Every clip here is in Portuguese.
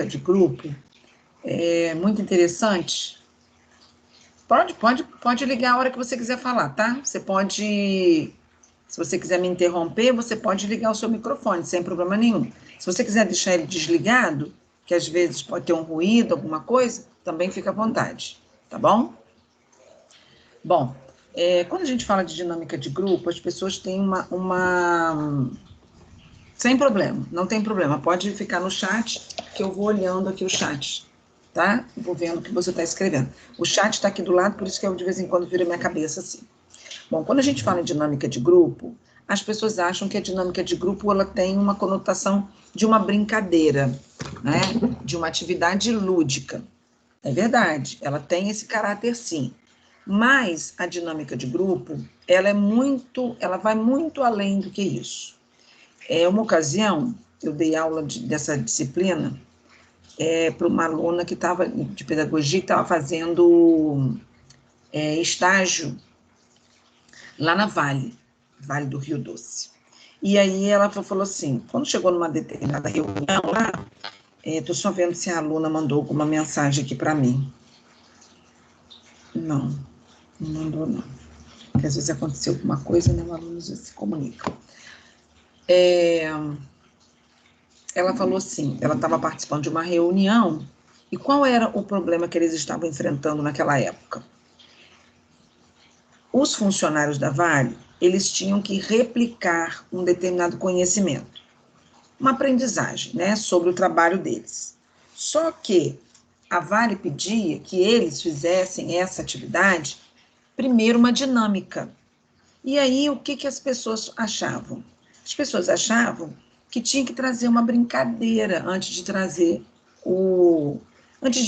dinâmica de grupo é muito interessante. Pode ligar a hora que você quiser falar, tá? Você pode, se você quiser me interromper, você pode ligar o seu microfone, sem problema nenhum. Se você quiser deixar ele desligado, que às vezes pode ter um ruído, alguma coisa, também fica à vontade, tá bom? Bom, quando a gente fala de dinâmica de grupo, as pessoas têm sem problema, não tem problema. Pode ficar no chat, que eu vou olhando aqui o chat, tá? Vou vendo o que você está escrevendo. O chat está aqui do lado, por isso que eu de vez em quando viro a minha cabeça assim. Bom, quando a gente fala em dinâmica de grupo, as pessoas acham que a dinâmica de grupo ela tem uma conotação de uma brincadeira, né? De uma atividade lúdica. É verdade, ela tem esse caráter sim. Mas a dinâmica de grupo, ela vai muito além do que isso. Uma ocasião, eu dei aula dessa disciplina para uma aluna que estava de pedagogia, que estava fazendo estágio lá na Vale do Rio Doce. E aí ela falou assim, quando chegou numa determinada reunião lá, estou só vendo se a aluna mandou alguma mensagem aqui para mim. Não mandou não. Porque às vezes aconteceu alguma coisa, né, o aluno já se comunica. Ela falou assim, ela estava participando de uma reunião, e qual era o problema que eles estavam enfrentando naquela época? Os funcionários da Vale, eles tinham que replicar um determinado conhecimento, uma aprendizagem, né, sobre o trabalho deles. Só que a Vale pedia que eles fizessem essa atividade, primeiro uma dinâmica. E aí, o que as pessoas achavam? As pessoas achavam que tinha que trazer uma brincadeira antes de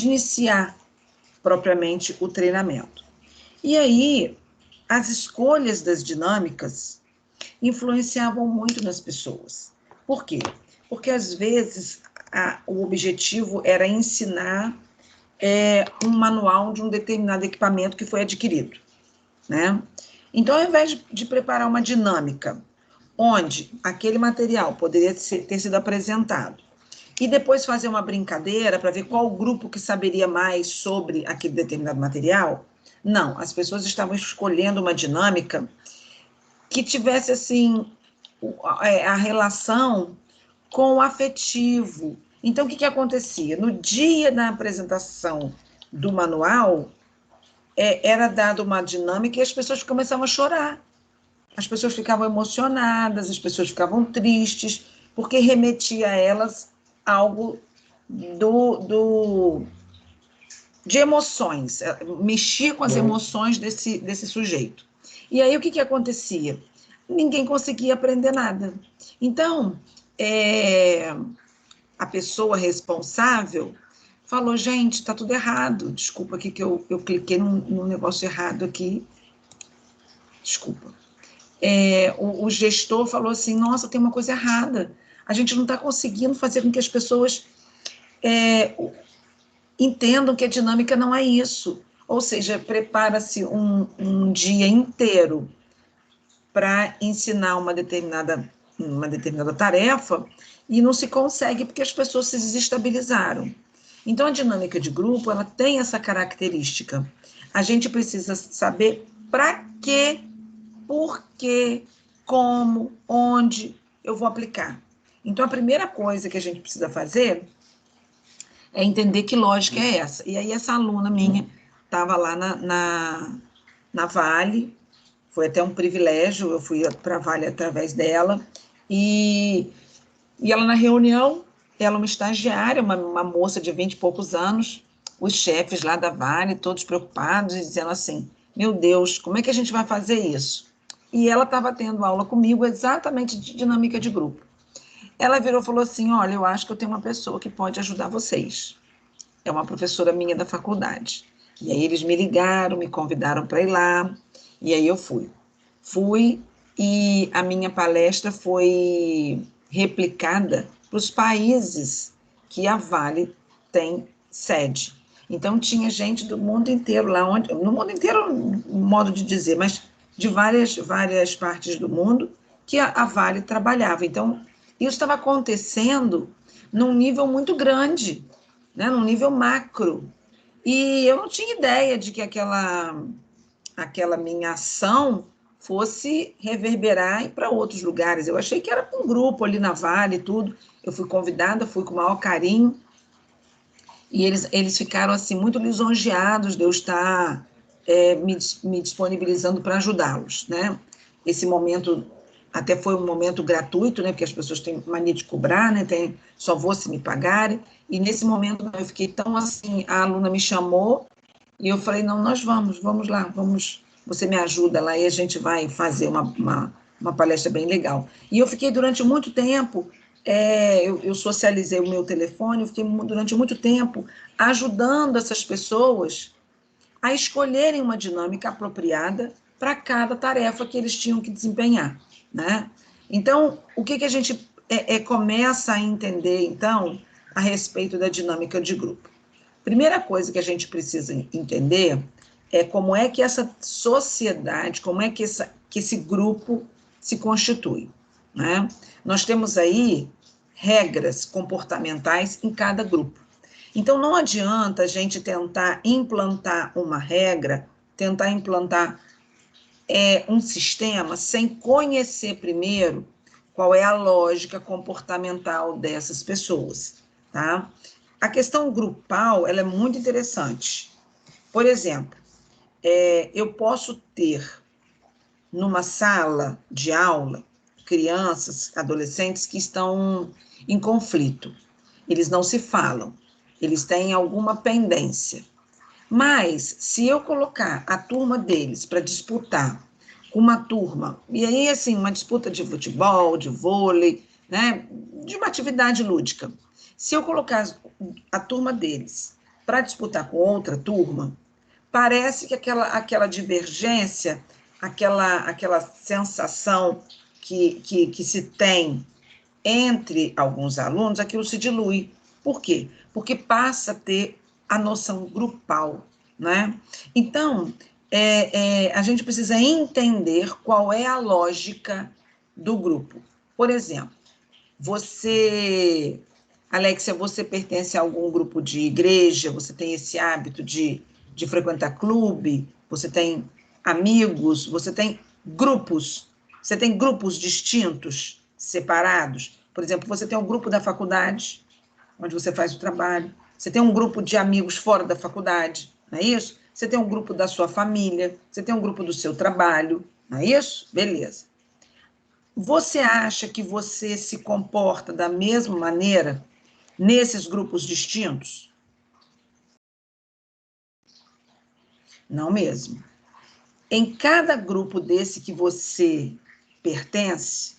iniciar propriamente o treinamento. E aí, as escolhas das dinâmicas influenciavam muito nas pessoas. Por quê? Porque, às vezes, o objetivo era ensinar um manual de um determinado equipamento que foi adquirido, né? Então, ao invés de preparar uma dinâmica onde aquele material poderia ter sido apresentado e depois fazer uma brincadeira para ver qual grupo que saberia mais sobre aquele determinado material, não, as pessoas estavam escolhendo uma dinâmica que tivesse, assim, a relação com o afetivo. Então, o que acontecia? No dia da apresentação do manual, era dada uma dinâmica e as pessoas começavam a chorar. As pessoas ficavam emocionadas, as pessoas ficavam tristes, porque remetia a elas algo de emoções, mexia com as emoções desse sujeito. E aí, o que acontecia? Ninguém conseguia aprender nada. Então, a pessoa responsável falou, gente, está tudo errado, desculpa aqui que eu cliquei num negócio errado aqui, desculpa. O gestor falou assim, nossa, tem uma coisa errada, a gente não está conseguindo fazer com que as pessoas entendam que a dinâmica não é isso, ou seja, prepara-se um dia inteiro para ensinar uma determinada tarefa e não se consegue porque as pessoas se desestabilizaram. Então, a dinâmica de grupo, ela tem essa característica. A gente precisa saber para quê, por quê, como, onde eu vou aplicar. Então, a primeira coisa que a gente precisa fazer é entender que lógica é essa. E aí, essa aluna minha estava lá na Vale, foi até um privilégio, eu fui para a Vale através dela, e ela na reunião, ela uma estagiária, uma moça de 20 e poucos anos, os chefes lá da Vale, todos preocupados, e dizendo assim, meu Deus, como é que a gente vai fazer isso? E ela estava tendo aula comigo exatamente de dinâmica de grupo. Ela virou e falou assim, olha, eu acho que eu tenho uma pessoa que pode ajudar vocês. É uma professora minha da faculdade. E aí eles me ligaram, me convidaram para ir lá, e aí eu fui. Fui, e a minha palestra foi replicada para os países que a Vale tem sede. Então, tinha gente do mundo inteiro lá, no mundo inteiro, modo de dizer, mas de várias partes do mundo que a Vale trabalhava. Então, isso estava acontecendo num nível muito grande. né, num nível macro. E eu não tinha ideia de que aquela minha ação fosse reverberar para outros lugares. Eu achei que era com um grupo ali na Vale e tudo. Eu fui convidada, fui com o maior carinho, e eles ficaram assim muito lisonjeados de eu estar me disponibilizando para ajudá-los, né? Esse momento até foi um momento gratuito, né? Porque as pessoas têm mania de cobrar, né? Só vou se me pagarem. E nesse momento eu fiquei tão assim, a aluna me chamou e eu falei, não, nós vamos lá, você me ajuda lá e a gente vai fazer uma palestra bem legal. E eu fiquei durante muito tempo, eu socializei o meu telefone, eu fiquei durante muito tempo ajudando essas pessoas a escolherem uma dinâmica apropriada para cada tarefa que eles tinham que desempenhar, né? Então, o que a gente começa a entender, então, a respeito da dinâmica de grupo? Primeira coisa que a gente precisa entender é como é que essa sociedade, como é que esse grupo se constitui, né? Nós temos aí regras comportamentais em cada grupo. Então, não adianta a gente tentar implantar uma regra, tentar implantar um sistema sem conhecer primeiro qual é a lógica comportamental dessas pessoas, tá? A questão grupal, ela é muito interessante. Por exemplo, eu posso ter numa sala de aula crianças, adolescentes que estão em conflito. Eles não se falam, eles têm alguma pendência. Mas, se eu colocar a turma deles para disputar com uma turma, e aí, assim, uma disputa de futebol, de vôlei, né, de uma atividade lúdica, se eu colocar a turma deles para disputar com outra turma, parece que aquela divergência, aquela sensação que se tem entre alguns alunos, aquilo se dilui. Por quê? Porque passa a ter a noção grupal, né? Então, a gente precisa entender qual é a lógica do grupo. Por exemplo, Alexia, você pertence a algum grupo de igreja, você tem esse hábito de frequentar clube, você tem amigos, você tem grupos distintos, separados. Por exemplo, você tem um grupo da faculdade, onde você faz o trabalho, você tem um grupo de amigos fora da faculdade, não é isso? Você tem um grupo da sua família, você tem um grupo do seu trabalho, não é isso? Beleza. Você acha que você se comporta da mesma maneira nesses grupos distintos? Não mesmo. Em cada grupo desse que você pertence,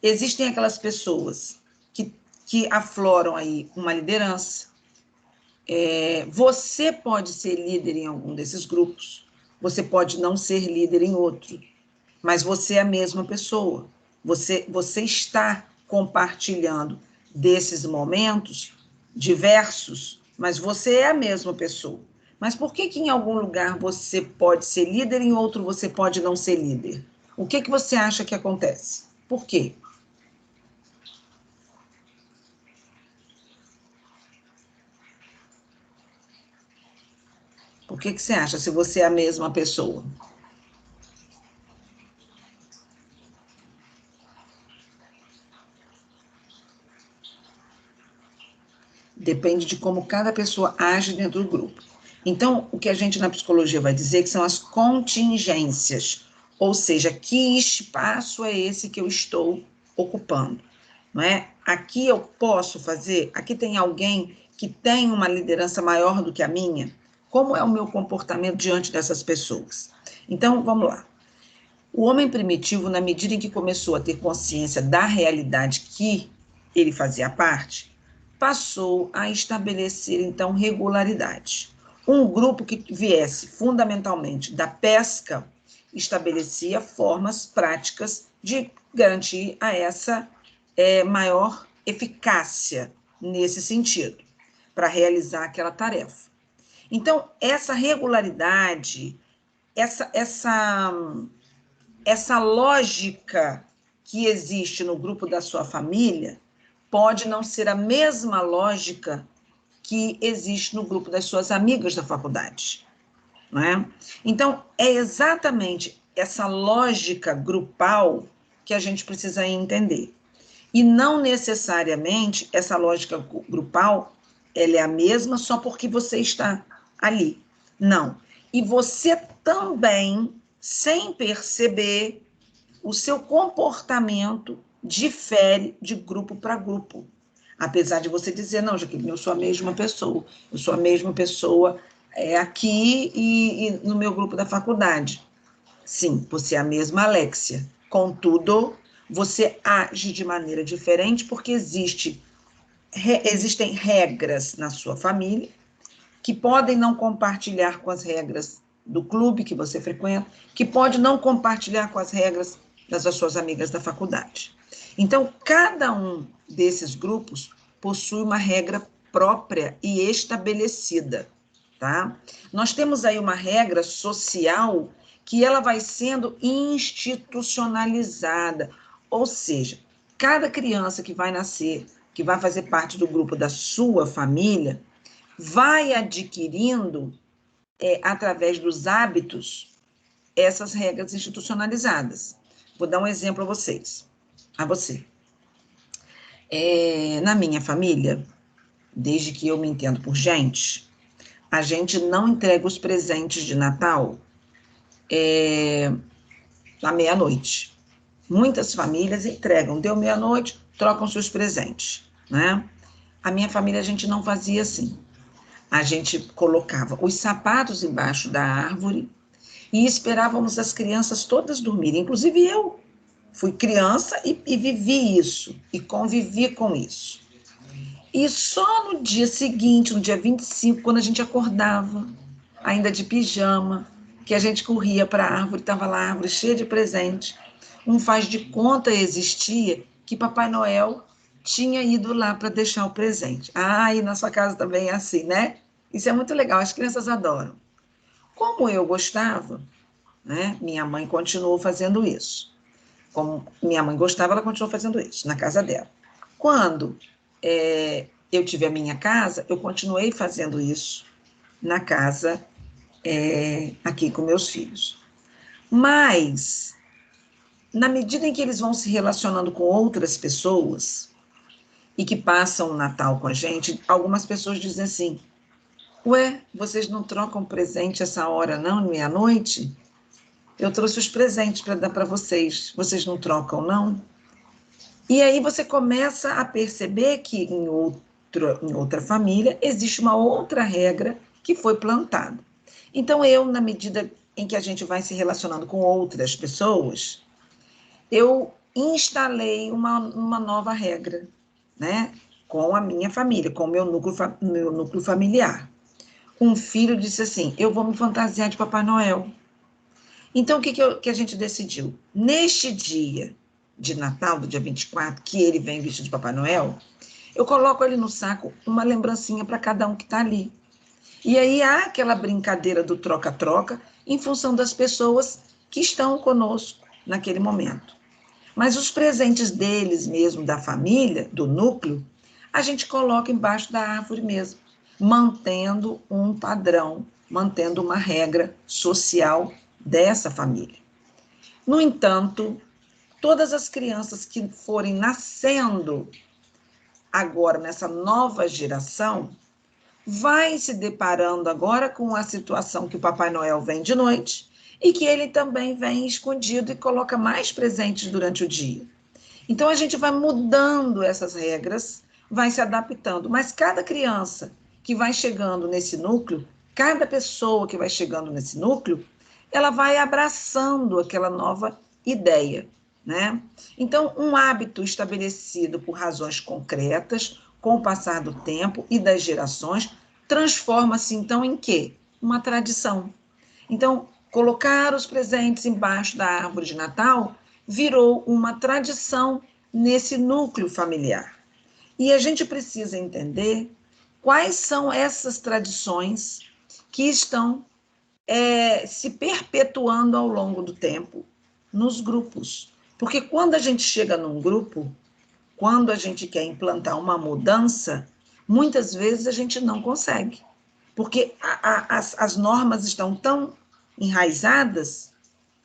existem aquelas pessoas que afloram aí uma liderança. Você pode ser líder em algum desses grupos, você pode não ser líder em outro, mas você é a mesma pessoa. Você está compartilhando desses momentos diversos, mas você é a mesma pessoa. Mas por que em algum lugar você pode ser líder e em outro você pode não ser líder? O que você acha que acontece? Por quê? Por que você acha se você é a mesma pessoa? Depende de como cada pessoa age dentro do grupo. Então, o que a gente na psicologia vai dizer que são as contingências, ou seja, que espaço é esse que eu estou ocupando, não é? Aqui eu posso fazer, aqui tem alguém que tem uma liderança maior do que a minha, como é o meu comportamento diante dessas pessoas? Então, vamos lá. O homem primitivo, na medida em que começou a ter consciência da realidade que ele fazia parte, passou a estabelecer, então, regularidade. Um grupo que viesse fundamentalmente da pesca estabelecia formas práticas de garantir a essa maior eficácia nesse sentido, para realizar aquela tarefa. Então, essa regularidade, essa lógica que existe no grupo da sua família pode não ser a mesma lógica que existe no grupo das suas amigas da faculdade, não é? Então, é exatamente essa lógica grupal que a gente precisa entender. E não necessariamente essa lógica grupal, ela é a mesma só porque você está ali. Não. E você também, sem perceber, o seu comportamento difere de grupo para grupo. Apesar de você dizer, não, Jaqueline, eu sou a mesma pessoa. Eu sou a mesma pessoa aqui e no meu grupo da faculdade. Sim, você é a mesma Alexia. Contudo, você age de maneira diferente porque existem regras na sua família que podem não compartilhar com as regras do clube que você frequenta, que pode não compartilhar com as regras das suas amigas da faculdade. Então, cada um desses grupos possui uma regra própria e estabelecida, tá? Nós temos aí uma regra social que ela vai sendo institucionalizada, ou seja, cada criança que vai nascer, que vai fazer parte do grupo da sua família, vai adquirindo, através dos hábitos, essas regras institucionalizadas. Vou dar um exemplo a vocês, a você. Na minha família, desde que eu me entendo por gente, a gente não entrega os presentes de Natal à meia-noite. Muitas famílias entregam, deu meia-noite, trocam seus presentes, né? A minha família, a gente não fazia assim. A gente colocava os sapatos embaixo da árvore e esperávamos as crianças todas dormirem. Inclusive eu fui criança e vivi isso, e convivi com isso. E só no dia seguinte, no dia 25, quando a gente acordava, ainda de pijama, que a gente corria para a árvore, estava lá a árvore cheia de presente, um faz de conta existia que Papai Noel tinha ido lá para deixar o presente. Ah, e na sua casa também é assim, né? Isso é muito legal, as crianças adoram. Como eu gostava, né, minha mãe continuou fazendo isso. Como minha mãe gostava, ela continuou fazendo isso na casa dela. Quando eu tive a minha casa, eu continuei fazendo isso na casa aqui com meus filhos. Mas, na medida em que eles vão se relacionando com outras pessoas e que passam o Natal com a gente, algumas pessoas dizem assim, ué, vocês não trocam presente essa hora não, meia-noite? Eu trouxe os presentes para dar para vocês não trocam não? E aí você começa a perceber que em outra família existe uma outra regra que foi plantada. Então eu, na medida em que a gente vai se relacionando com outras pessoas, eu instalei uma nova regra, né? Com a minha família, com o meu núcleo familiar. Um filho disse assim, eu vou me fantasiar de Papai Noel. Então, o que a gente decidiu? Neste dia de Natal, do dia 24, que ele vem vestido de Papai Noel, eu coloco ali no saco uma lembrancinha para cada um que está ali. E aí há aquela brincadeira do troca-troca em função das pessoas que estão conosco naquele momento. Mas os presentes deles mesmo, da família, do núcleo, a gente coloca embaixo da árvore mesmo, mantendo um padrão, mantendo uma regra social dessa família. No entanto, todas as crianças que forem nascendo agora nessa nova geração, vai se deparando agora com a situação que o Papai Noel vem de noite e que ele também vem escondido e coloca mais presentes durante o dia. Então, a gente vai mudando essas regras, vai se adaptando, mas cada criança que vai chegando nesse núcleo, cada pessoa que vai chegando nesse núcleo, ela vai abraçando aquela nova ideia, né? Então, um hábito estabelecido por razões concretas, com o passar do tempo e das gerações, transforma-se, então, em quê? Uma tradição. Então, colocar os presentes embaixo da árvore de Natal virou uma tradição nesse núcleo familiar. E a gente precisa entender quais são essas tradições que estão se perpetuando ao longo do tempo nos grupos. Porque quando a gente chega num grupo, quando a gente quer implantar uma mudança, muitas vezes a gente não consegue, porque as normas estão tão enraizadas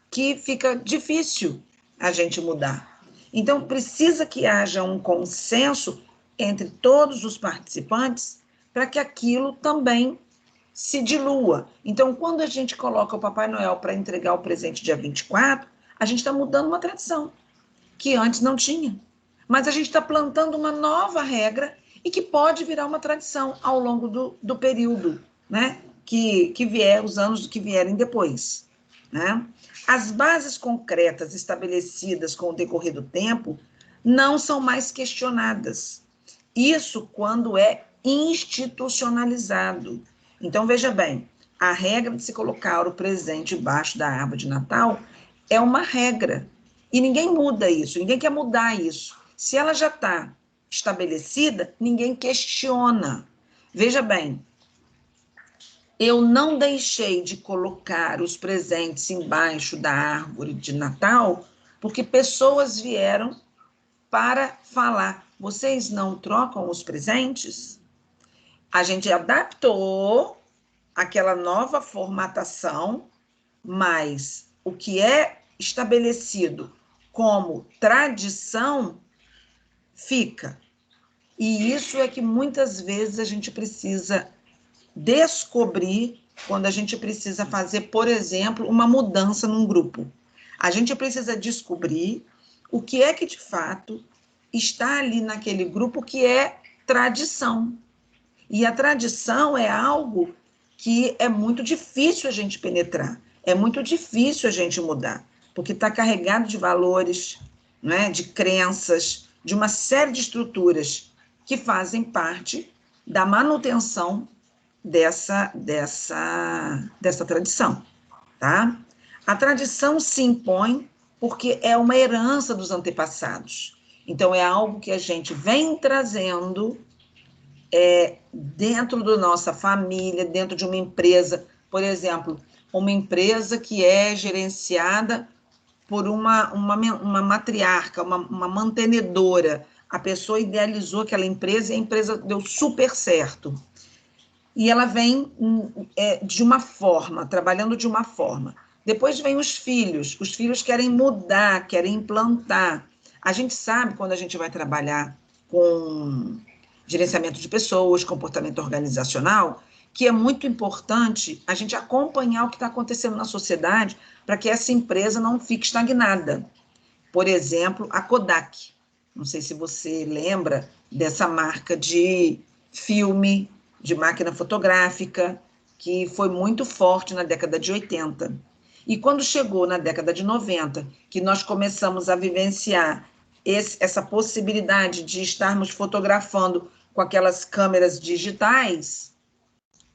que fica difícil a gente mudar. Então, precisa que haja um consenso entre todos os participantes para que aquilo também se dilua. Então, quando a gente coloca o Papai Noel para entregar o presente dia 24, a gente está mudando uma tradição que antes não tinha. Mas a gente está plantando uma nova regra e que pode virar uma tradição ao longo do período, né? Que vier, os anos que vierem depois, né? As bases concretas estabelecidas com o decorrer do tempo não são mais questionadas. Isso quando é institucionalizado. Então, veja bem, a regra de se colocar o presente debaixo da árvore de Natal é uma regra. E ninguém muda isso, ninguém quer mudar isso. Se ela já está estabelecida, ninguém questiona. Veja bem, eu não deixei de colocar os presentes embaixo da árvore de Natal porque pessoas vieram para falar: vocês não trocam os presentes? A gente adaptou aquela nova formatação, mas o que é estabelecido como tradição fica. E isso é que muitas vezes a gente precisa descobrir quando a gente precisa fazer, por exemplo, uma mudança num grupo. A gente precisa descobrir o que é que, de fato, está ali naquele grupo que é tradição. E a tradição é algo que é muito difícil a gente penetrar, é muito difícil a gente mudar, porque está carregado de valores, né, de crenças, de uma série de estruturas que fazem parte da manutenção dessa tradição, tá? A tradição se impõe porque é uma herança dos antepassados. Então, é algo que a gente vem trazendo dentro da nossa família, dentro de uma empresa, por exemplo, uma empresa que é gerenciada por uma matriarca, uma mantenedora. A pessoa idealizou aquela empresa e a empresa deu super certo. E ela vem de uma forma, trabalhando de uma forma. Depois vem os filhos querem mudar, querem implantar. A gente sabe, quando a gente vai trabalhar com gerenciamento de pessoas, comportamento organizacional, que é muito importante a gente acompanhar o que está acontecendo na sociedade para que essa empresa não fique estagnada. Por exemplo, a Kodak. Não sei se você lembra dessa marca de filme, de máquina fotográfica, que foi muito forte na década de 80. E quando chegou na década de 90, que nós começamos a vivenciar essa possibilidade de estarmos fotografando com aquelas câmeras digitais,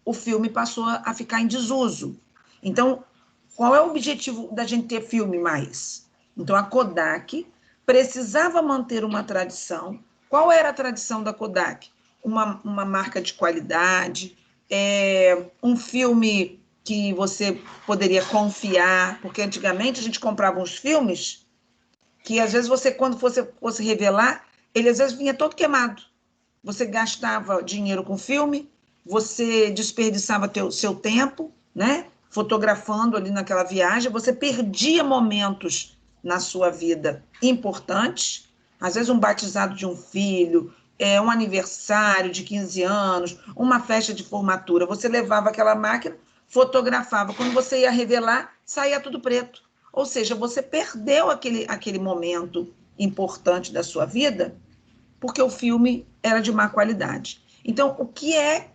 o filme passou a ficar em desuso. Então, qual é o objetivo da gente ter filme mais? Então, a Kodak precisava manter uma tradição. Qual era a tradição da Kodak? Uma marca de qualidade, um filme que você poderia confiar, porque antigamente a gente comprava uns filmes que, às vezes, você, quando fosse revelar, ele, às vezes, vinha todo queimado. Você gastava dinheiro com filme, você desperdiçava seu tempo, né? Fotografando ali naquela viagem, você perdia momentos na sua vida importantes, às vezes um batizado de um filho, um aniversário de 15 anos, uma festa de formatura, você levava aquela máquina, fotografava, quando você ia revelar, saía tudo preto. Ou seja, você perdeu aquele momento importante da sua vida porque o filme era de má qualidade. Então, o que é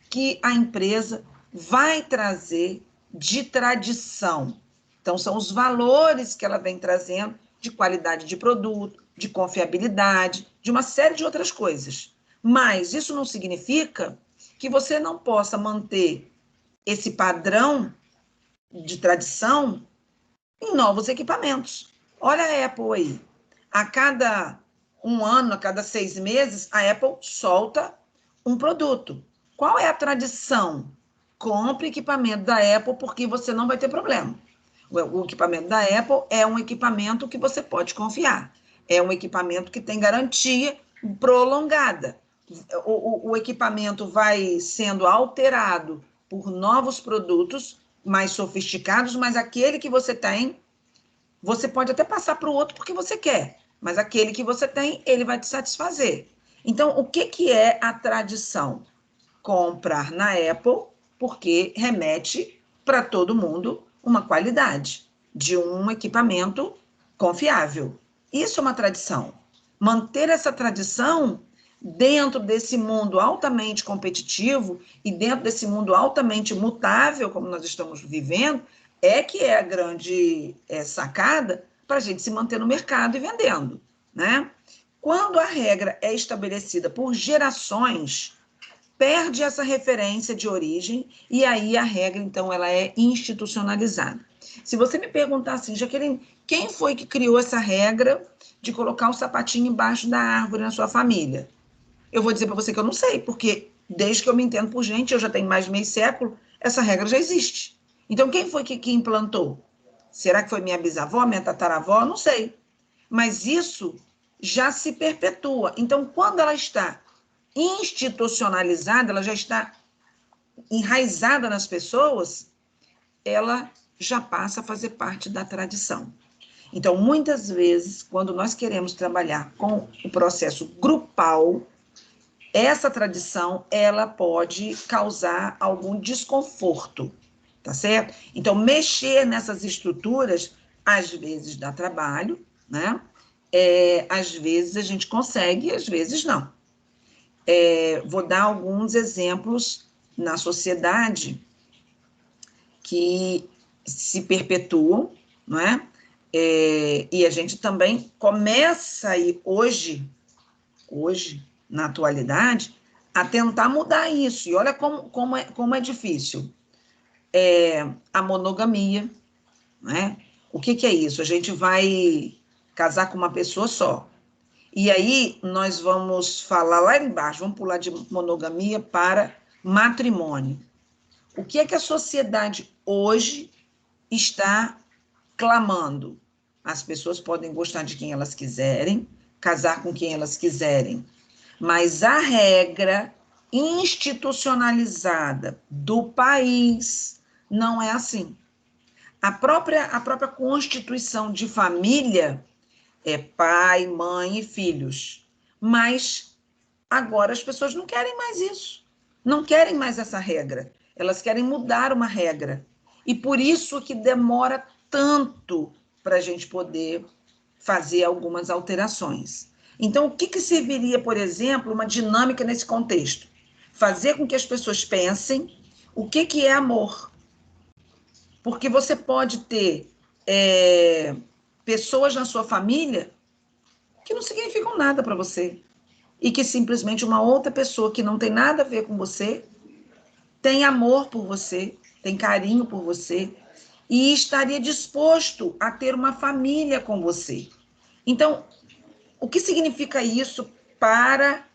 que a empresa vai trazer de tradição? Então, são os valores que ela vem trazendo de qualidade de produto, de confiabilidade, de uma série de outras coisas. Mas isso não significa que você não possa manter esse padrão de tradição em novos equipamentos. Olha a Apple aí. A cada um ano, a cada 6 meses, a Apple solta um produto. Qual é a tradição? Compre equipamento da Apple porque você não vai ter problema. O equipamento da Apple é um equipamento que você pode confiar. É um equipamento que tem garantia prolongada. o equipamento vai sendo alterado por novos produtos mais sofisticados, mas aquele que você tem, você pode até passar para o outro porque você quer, mas aquele que você tem, ele vai te satisfazer. Então, o que é a tradição? Comprar na Apple, porque remete para todo mundo uma qualidade de um equipamento confiável. Isso é uma tradição. Manter essa tradição dentro desse mundo altamente competitivo e dentro desse mundo altamente mutável, como nós estamos vivendo, é que é a grande sacada para a gente se manter no mercado e vendendo, né? Quando a regra é estabelecida por gerações, perde essa referência de origem e aí a regra, então, ela é institucionalizada. Se você me perguntar assim, Jaqueline, quem foi que criou essa regra de colocar um sapatinho embaixo da árvore na sua família? Eu vou dizer para você que eu não sei, porque desde que eu me entendo por gente, eu já tenho mais de meio século, essa regra já existe. Então, quem foi que implantou? Será que foi minha bisavó, minha tataravó? Não sei. Mas isso já se perpetua. Então, quando ela está institucionalizada, ela já está enraizada nas pessoas, ela já passa a fazer parte da tradição. Então, muitas vezes, quando nós queremos trabalhar com o processo grupal, essa tradição, ela pode causar algum desconforto, tá certo? Então, mexer nessas estruturas, às vezes dá trabalho, né? Às vezes a gente consegue, às vezes não. Vou dar alguns exemplos na sociedade que se perpetuam, não é? E a gente também começa aí hoje, na atualidade, a tentar mudar isso. E olha como é difícil. A monogamia, não é? O que é isso? A gente vai casar com uma pessoa só. E aí nós vamos falar lá embaixo, vamos pular de monogamia para matrimônio. O que é que a sociedade hoje está clamando? As pessoas podem gostar de quem elas quiserem, casar com quem elas quiserem, mas a regra institucionalizada do país não é assim. A própria constituição de família é pai, mãe e filhos. Mas agora as pessoas não querem mais isso. Não querem mais essa regra. Elas querem mudar uma regra. E por isso que demora tanto para a gente poder fazer algumas alterações. Então, o que serviria, por exemplo, uma dinâmica nesse contexto? Fazer com que as pessoas pensem o que é amor. Porque você pode ter pessoas na sua família que não significam nada para você e que simplesmente uma outra pessoa que não tem nada a ver com você tem amor por você, tem carinho por você e estaria disposto a ter uma família com você. Então, o que significa isso para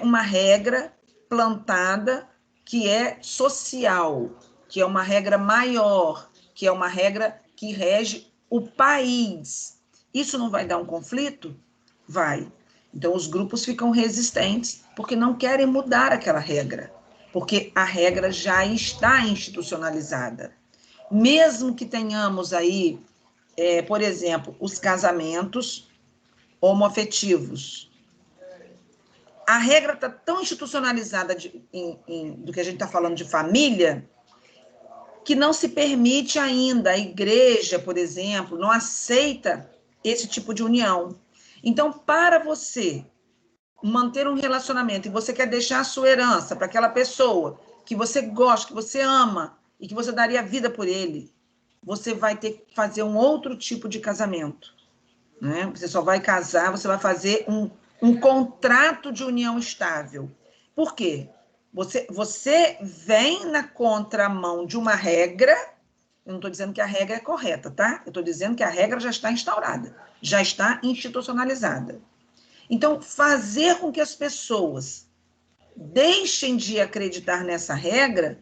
uma regra plantada que é social, que é uma regra maior, que é uma regra que rege o país? Isso não vai dar um conflito? Vai. Então, os grupos ficam resistentes porque não querem mudar aquela regra, porque a regra já está institucionalizada. Mesmo que tenhamos aí, por exemplo, os casamentos homoafetivos, a regra está tão institucionalizada do que a gente está falando de família, que não se permite ainda, a igreja, por exemplo, não aceita esse tipo de união. Então, para você manter um relacionamento e você quer deixar a sua herança para aquela pessoa que você gosta, que você ama e que você daria vida por ele, você vai ter que fazer um outro tipo de casamento, né? Você só vai casar, você vai fazer um contrato de união estável. Por quê? Você vem na contramão de uma regra. Eu não estou dizendo que a regra é correta, tá? Eu estou dizendo que a regra já está instaurada, já está institucionalizada. Então, fazer com que as pessoas deixem de acreditar nessa regra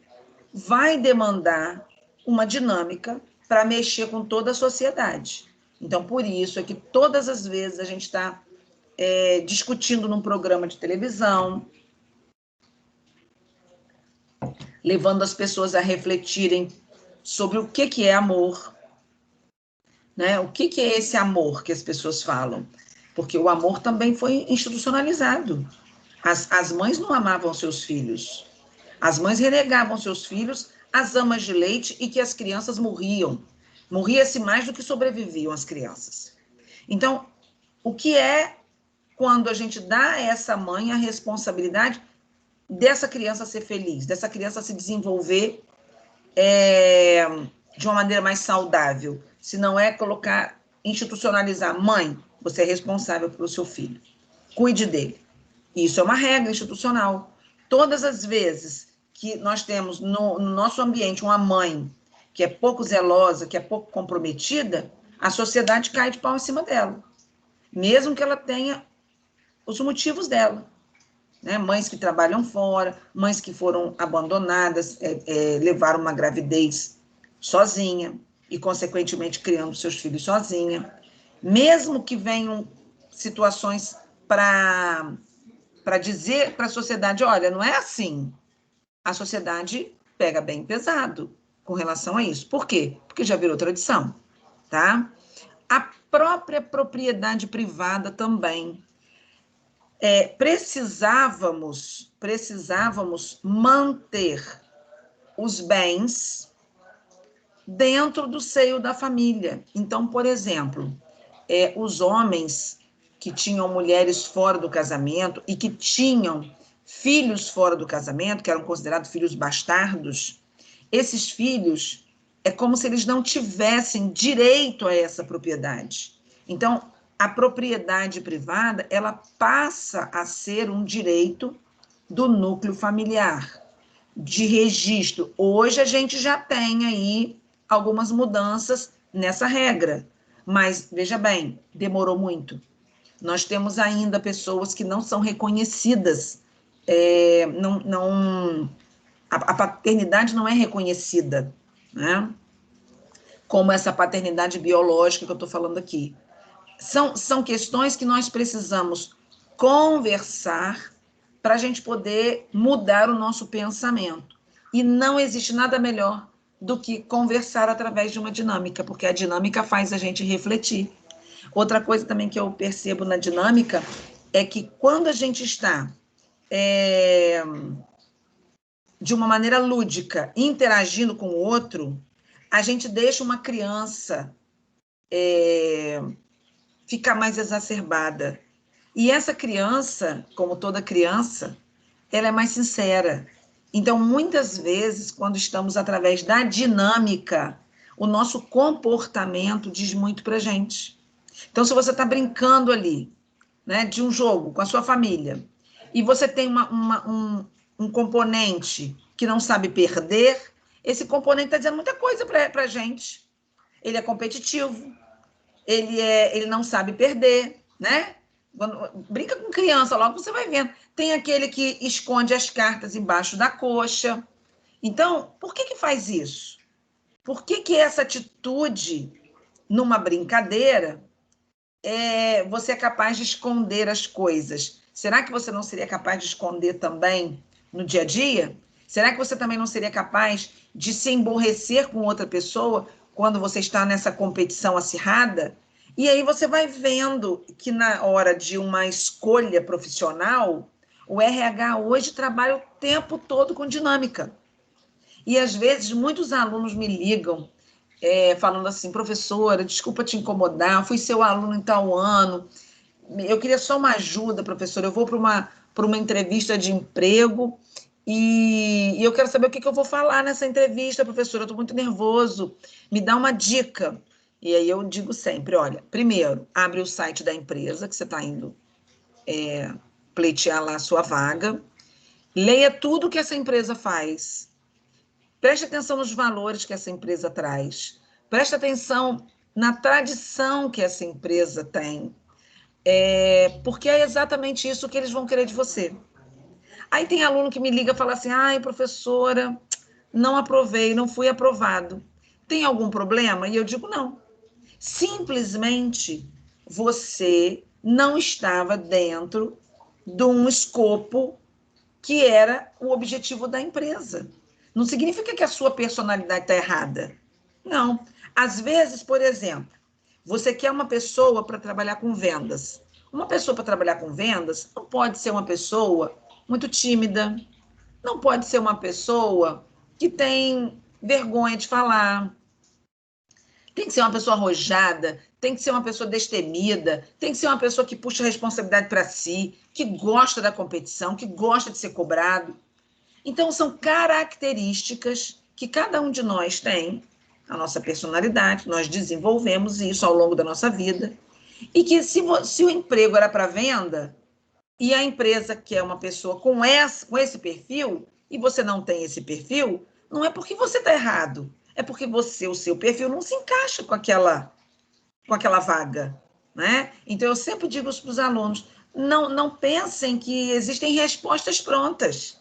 vai demandar uma dinâmica para mexer com toda a sociedade. Então, por isso é que todas as vezes a gente está discutindo num programa de televisão, levando as pessoas a refletirem sobre o que é amor, né? O que é esse amor que as pessoas falam? Porque o amor também foi institucionalizado. As mães não amavam seus filhos. As mães renegavam seus filhos às amas de leite e que as crianças morriam. Morria-se mais do que sobreviviam as crianças. Então, o que é quando a gente dá a essa mãe a responsabilidade dessa criança ser feliz, dessa criança se desenvolver de uma maneira mais saudável? Se não é colocar, institucionalizar, mãe, você é responsável pelo seu filho, cuide dele. Isso é uma regra institucional. Todas as vezes que nós temos no nosso ambiente uma mãe que é pouco zelosa, que é pouco comprometida, a sociedade cai de pau em cima dela, mesmo que ela tenha os motivos dela. Né? Mães que trabalham fora, mães que foram abandonadas, levaram uma gravidez sozinha e, consequentemente, criando seus filhos sozinha. Mesmo que venham situações para dizer para a sociedade, olha, não é assim. A sociedade pega bem pesado com relação a isso. Por quê? Porque já virou tradição, tá? A própria propriedade privada também. Precisávamos manter os bens dentro do seio da família. Então, por exemplo, os homens que tinham mulheres fora do casamento e que tinham filhos fora do casamento, que eram considerados filhos bastardos, esses filhos é como se eles não tivessem direito a essa propriedade. Então, a propriedade privada, ela passa a ser um direito do núcleo familiar, de registro. Hoje a gente já tem aí algumas mudanças nessa regra, mas, veja bem, demorou muito. Nós temos ainda pessoas que não são reconhecidas, a paternidade não é reconhecida, né? Como essa paternidade biológica que eu estou falando aqui. São questões que nós precisamos conversar para a gente poder mudar o nosso pensamento. E não existe nada melhor do que conversar através de uma dinâmica, porque a dinâmica faz a gente refletir. Outra coisa também que eu percebo na dinâmica é que quando a gente está de uma maneira lúdica, interagindo com o outro, a gente deixa uma criança ficar mais exacerbada. E essa criança, como toda criança, ela é mais sincera. Então, muitas vezes, quando estamos através da dinâmica, o nosso comportamento diz muito para a gente. Então, se você está brincando ali, né, de um jogo com a sua família, e você tem um componente que não sabe perder, esse componente está dizendo muita coisa para a gente. Ele é competitivo, ele não sabe perder, né? Quando, brinca com criança, logo você vai vendo. Tem aquele que esconde as cartas embaixo da coxa. Então, por que faz isso? Por que essa atitude, numa brincadeira, você é capaz de esconder as coisas? Será que você não seria capaz de esconder também no dia a dia? Será que você também não seria capaz de se emborrecer com outra pessoa quando você está nessa competição acirrada? E aí você vai vendo que na hora de uma escolha profissional, o RH hoje trabalha o tempo todo com dinâmica. E às vezes muitos alunos me ligam falando assim, professora, desculpa te incomodar, fui seu aluno em tal ano, eu queria só uma ajuda, professora, eu vou para uma entrevista de emprego e eu quero saber o que eu vou falar nessa entrevista, professora, eu estou muito nervoso, me dá uma dica. E aí eu digo sempre, olha, primeiro, abre o site da empresa que você está indo pleitear lá a sua vaga, leia tudo que essa empresa faz, preste atenção nos valores que essa empresa traz, preste atenção na tradição que essa empresa tem, porque é exatamente isso que eles vão querer de você. Aí tem aluno que me liga e fala assim, ai, professora, não aprovei, não fui aprovado. Tem algum problema? E eu digo, não. Simplesmente você não estava dentro de um escopo que era o objetivo da empresa. Não significa que a sua personalidade está errada. Não. Às vezes, por exemplo, você quer uma pessoa para trabalhar com vendas. Uma pessoa para trabalhar com vendas não pode ser uma pessoa muito tímida, não pode ser uma pessoa que tem vergonha de falar, tem que ser uma pessoa arrojada, tem que ser uma pessoa destemida, tem que ser uma pessoa que puxa a responsabilidade para si, que gosta da competição, que gosta de ser cobrado. Então, são características que cada um de nós tem, a nossa personalidade, nós desenvolvemos isso ao longo da nossa vida, e que se o emprego era para venda, e a empresa quer uma pessoa com esse perfil, e você não tem esse perfil, não é porque você está errado, é porque o seu perfil não se encaixa com aquela vaga, né? Então, eu sempre digo para os alunos, não pensem que existem respostas prontas,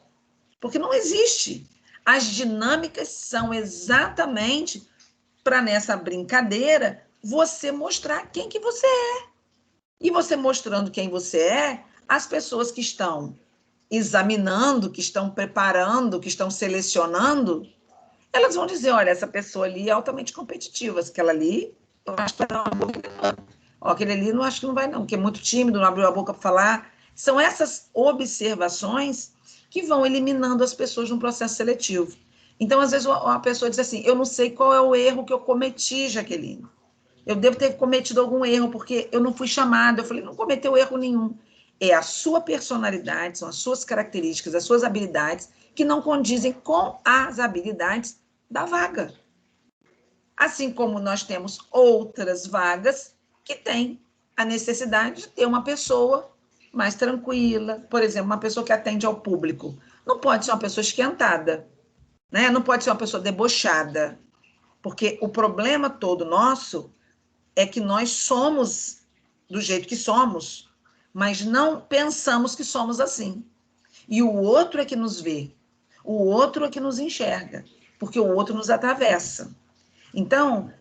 porque não existe. As dinâmicas são exatamente para, nessa brincadeira, você mostrar quem que você é. E você mostrando quem você é, as pessoas que estão examinando, que estão preparando, que estão selecionando, elas vão dizer, olha, essa pessoa ali é altamente competitiva, aquela ali, eu acho que vai dar uma boa. Ó, aquele ali, não acho que não vai não, porque é muito tímido, não abriu a boca para falar. São essas observações que vão eliminando as pessoas no processo seletivo. Então, às vezes, uma pessoa diz assim, eu não sei qual é o erro que eu cometi, Jaqueline. Eu devo ter cometido algum erro, porque eu não fui chamada. Eu falei, não cometeu erro nenhum. É a sua personalidade, são as suas características, as suas habilidades, que não condizem com as habilidades da vaga. Assim como nós temos outras vagas que têm a necessidade de ter uma pessoa mais tranquila, por exemplo, uma pessoa que atende ao público. Não pode ser uma pessoa esquentada, né? Não pode ser uma pessoa debochada, porque o problema todo nosso é que nós somos do jeito que somos, mas não pensamos que somos assim. E o outro é que nos vê, o outro é que nos enxerga, porque o outro nos atravessa. Então,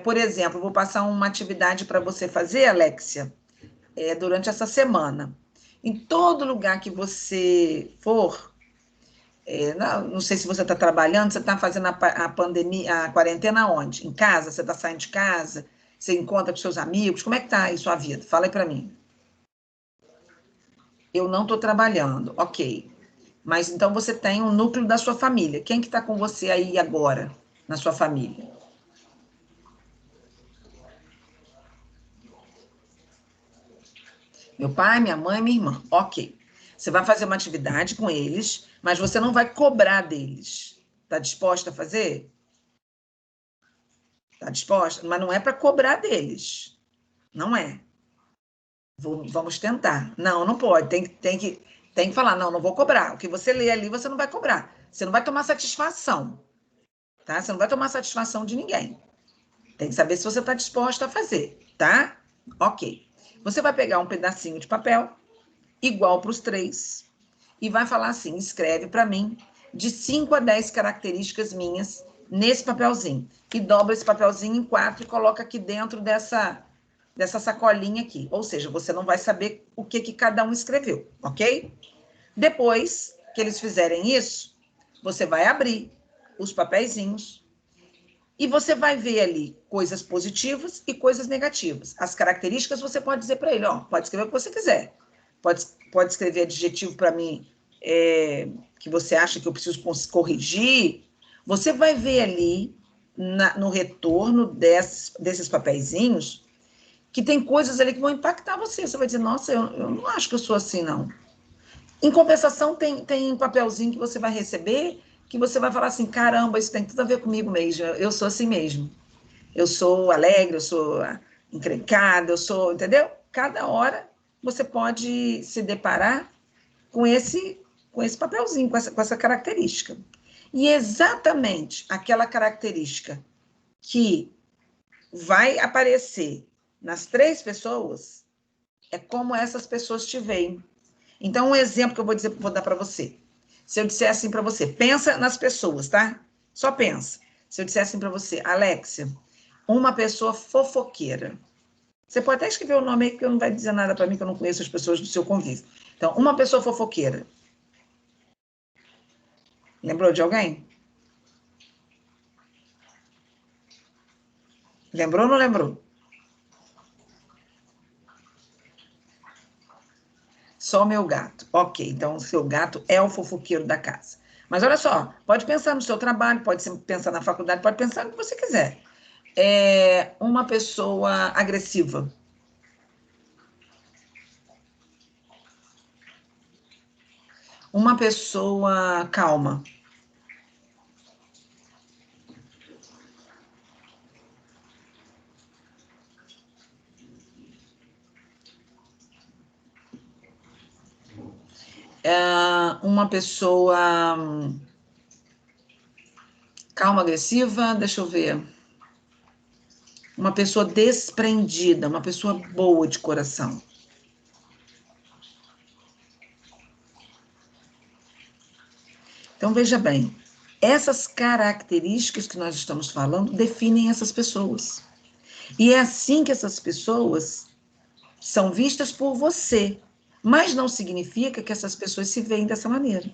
por exemplo, vou passar uma atividade para você fazer, Alexia, durante essa semana. Em todo lugar que você for, não sei se você está trabalhando, você está fazendo a pandemia, a quarentena onde? Em casa? Você está saindo de casa? Você encontra com seus amigos? Como é que está aí sua vida? Fala aí para mim. Eu não estou trabalhando, ok. Mas então você tem um núcleo da sua família. Quem que está com você aí agora, na sua família? Meu pai, minha mãe, minha irmã. Ok. Você vai fazer uma atividade com eles, mas você não vai cobrar deles. Está disposta a fazer? Está disposta? Mas não é para cobrar deles. Não é. Vamos tentar. Não, não pode. Tem que falar, não vou cobrar. O que você lê ali, você não vai cobrar. Você não vai tomar satisfação, tá? Você não vai tomar satisfação de ninguém. Tem que saber se você está disposta a fazer, tá? Ok. Você vai pegar um pedacinho de papel, igual para os três, e vai falar assim, escreve para mim de 5 a 10 características minhas nesse papelzinho. E dobra esse papelzinho em 4 e coloca aqui dentro dessa sacolinha aqui. Ou seja, você não vai saber o que cada um escreveu, ok? Depois que eles fizerem isso, você vai abrir os papeizinhos e você vai ver ali coisas positivas e coisas negativas. As características você pode dizer para ele, ó, pode escrever o que você quiser. Pode escrever adjetivo para mim que você acha que eu preciso corrigir. Você vai ver ali no retorno desses papeizinhos que tem coisas ali que vão impactar você. Você vai dizer, nossa, eu não acho que eu sou assim, não. Em compensação, tem papelzinho que você vai receber que você vai falar assim, caramba, isso tem tudo a ver comigo mesmo, eu sou assim mesmo. Eu sou alegre, eu sou encrencada, eu sou, entendeu? Cada hora você pode se deparar com esse papelzinho, com essa característica. E exatamente aquela característica que vai aparecer nas 3 pessoas é como essas pessoas te veem. Então, um exemplo que eu vou dar para você. Se eu disser assim para você, pensa nas pessoas, tá? Só pensa. Se eu disser assim para você, Alexia, uma pessoa fofoqueira. Você pode até escrever o nome aí, porque não vai dizer nada para mim, que eu não conheço as pessoas do seu convívio. Então, uma pessoa fofoqueira. Lembrou de alguém? Lembrou ou não lembrou? Só o meu gato. Ok, então o seu gato é o fofoqueiro da casa. Mas olha só, pode pensar no seu trabalho, pode pensar na faculdade, pode pensar no que você quiser. É uma pessoa agressiva. Uma pessoa calma. É uma pessoa calma, agressiva, deixa eu ver. Uma pessoa desprendida, uma pessoa boa de coração. Então, veja bem, essas características que nós estamos falando definem essas pessoas. E é assim que essas pessoas são vistas por você, mas não significa que essas pessoas se veem dessa maneira.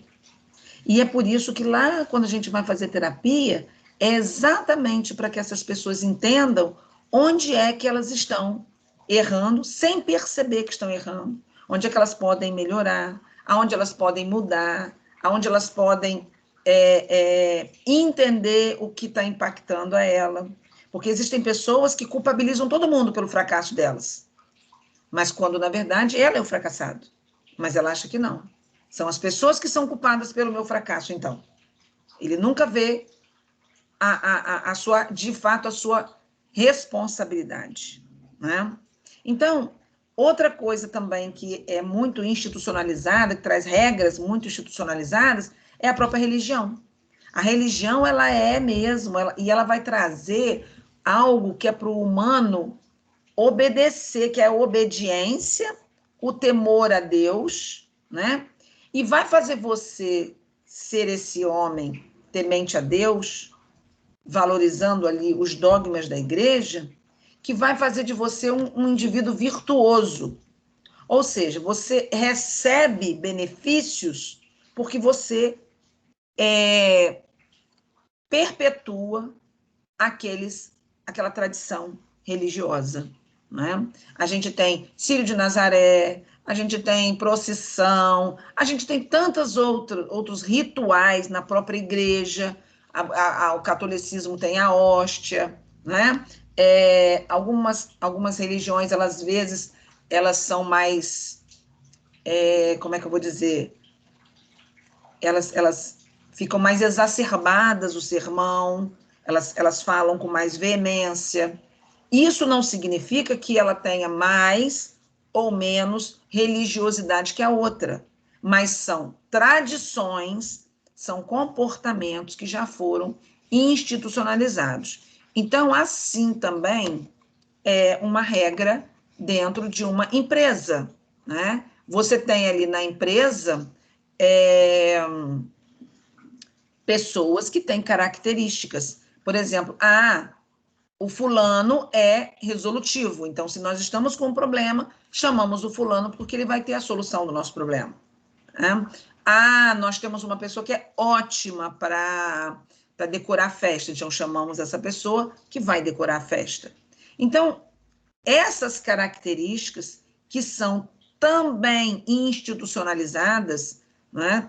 E é por isso que lá, quando a gente vai fazer terapia, é exatamente para que essas pessoas entendam onde é que elas estão errando, sem perceber que estão errando, onde é que elas podem melhorar, aonde elas podem mudar, aonde elas podem entender o que está impactando a ela. Porque existem pessoas que culpabilizam todo mundo pelo fracasso delas, mas quando, na verdade, ela é o fracassado. Mas ela acha que não. São as pessoas que são culpadas pelo meu fracasso, então. Ele nunca vê a sua, de fato, a sua responsabilidade, né? Então, outra coisa também que é muito institucionalizada, que traz regras muito institucionalizadas, é a própria religião. A religião, ela é mesmo, e ela vai trazer algo que é para o humano obedecer, que é a obediência, o temor a Deus, né? E vai fazer você ser esse homem temente a Deus, valorizando ali os dogmas da igreja, que vai fazer de você um indivíduo virtuoso. Ou seja, você recebe benefícios porque você perpetua aquela tradição religiosa. Né? A gente tem Círio de Nazaré, a gente tem procissão, a gente tem tantos outros rituais na própria igreja, o catolicismo tem a hóstia, né? Algumas religiões, elas, às vezes, elas são mais, como é que eu vou dizer? Elas ficam mais exacerbadas o sermão, elas falam com mais veemência. Isso não significa que ela tenha mais ou menos religiosidade que a outra, mas são tradições, são comportamentos que já foram institucionalizados. Então, assim também é uma regra dentro de uma empresa, né? Você tem ali na empresa pessoas que têm características. Por exemplo, o fulano é resolutivo. Então, se nós estamos com um problema, chamamos o fulano porque ele vai ter a solução do nosso problema. Né? Nós temos uma pessoa que é ótima para decorar a festa, então chamamos essa pessoa que vai decorar a festa. Então, essas características que são também institucionalizadas, né,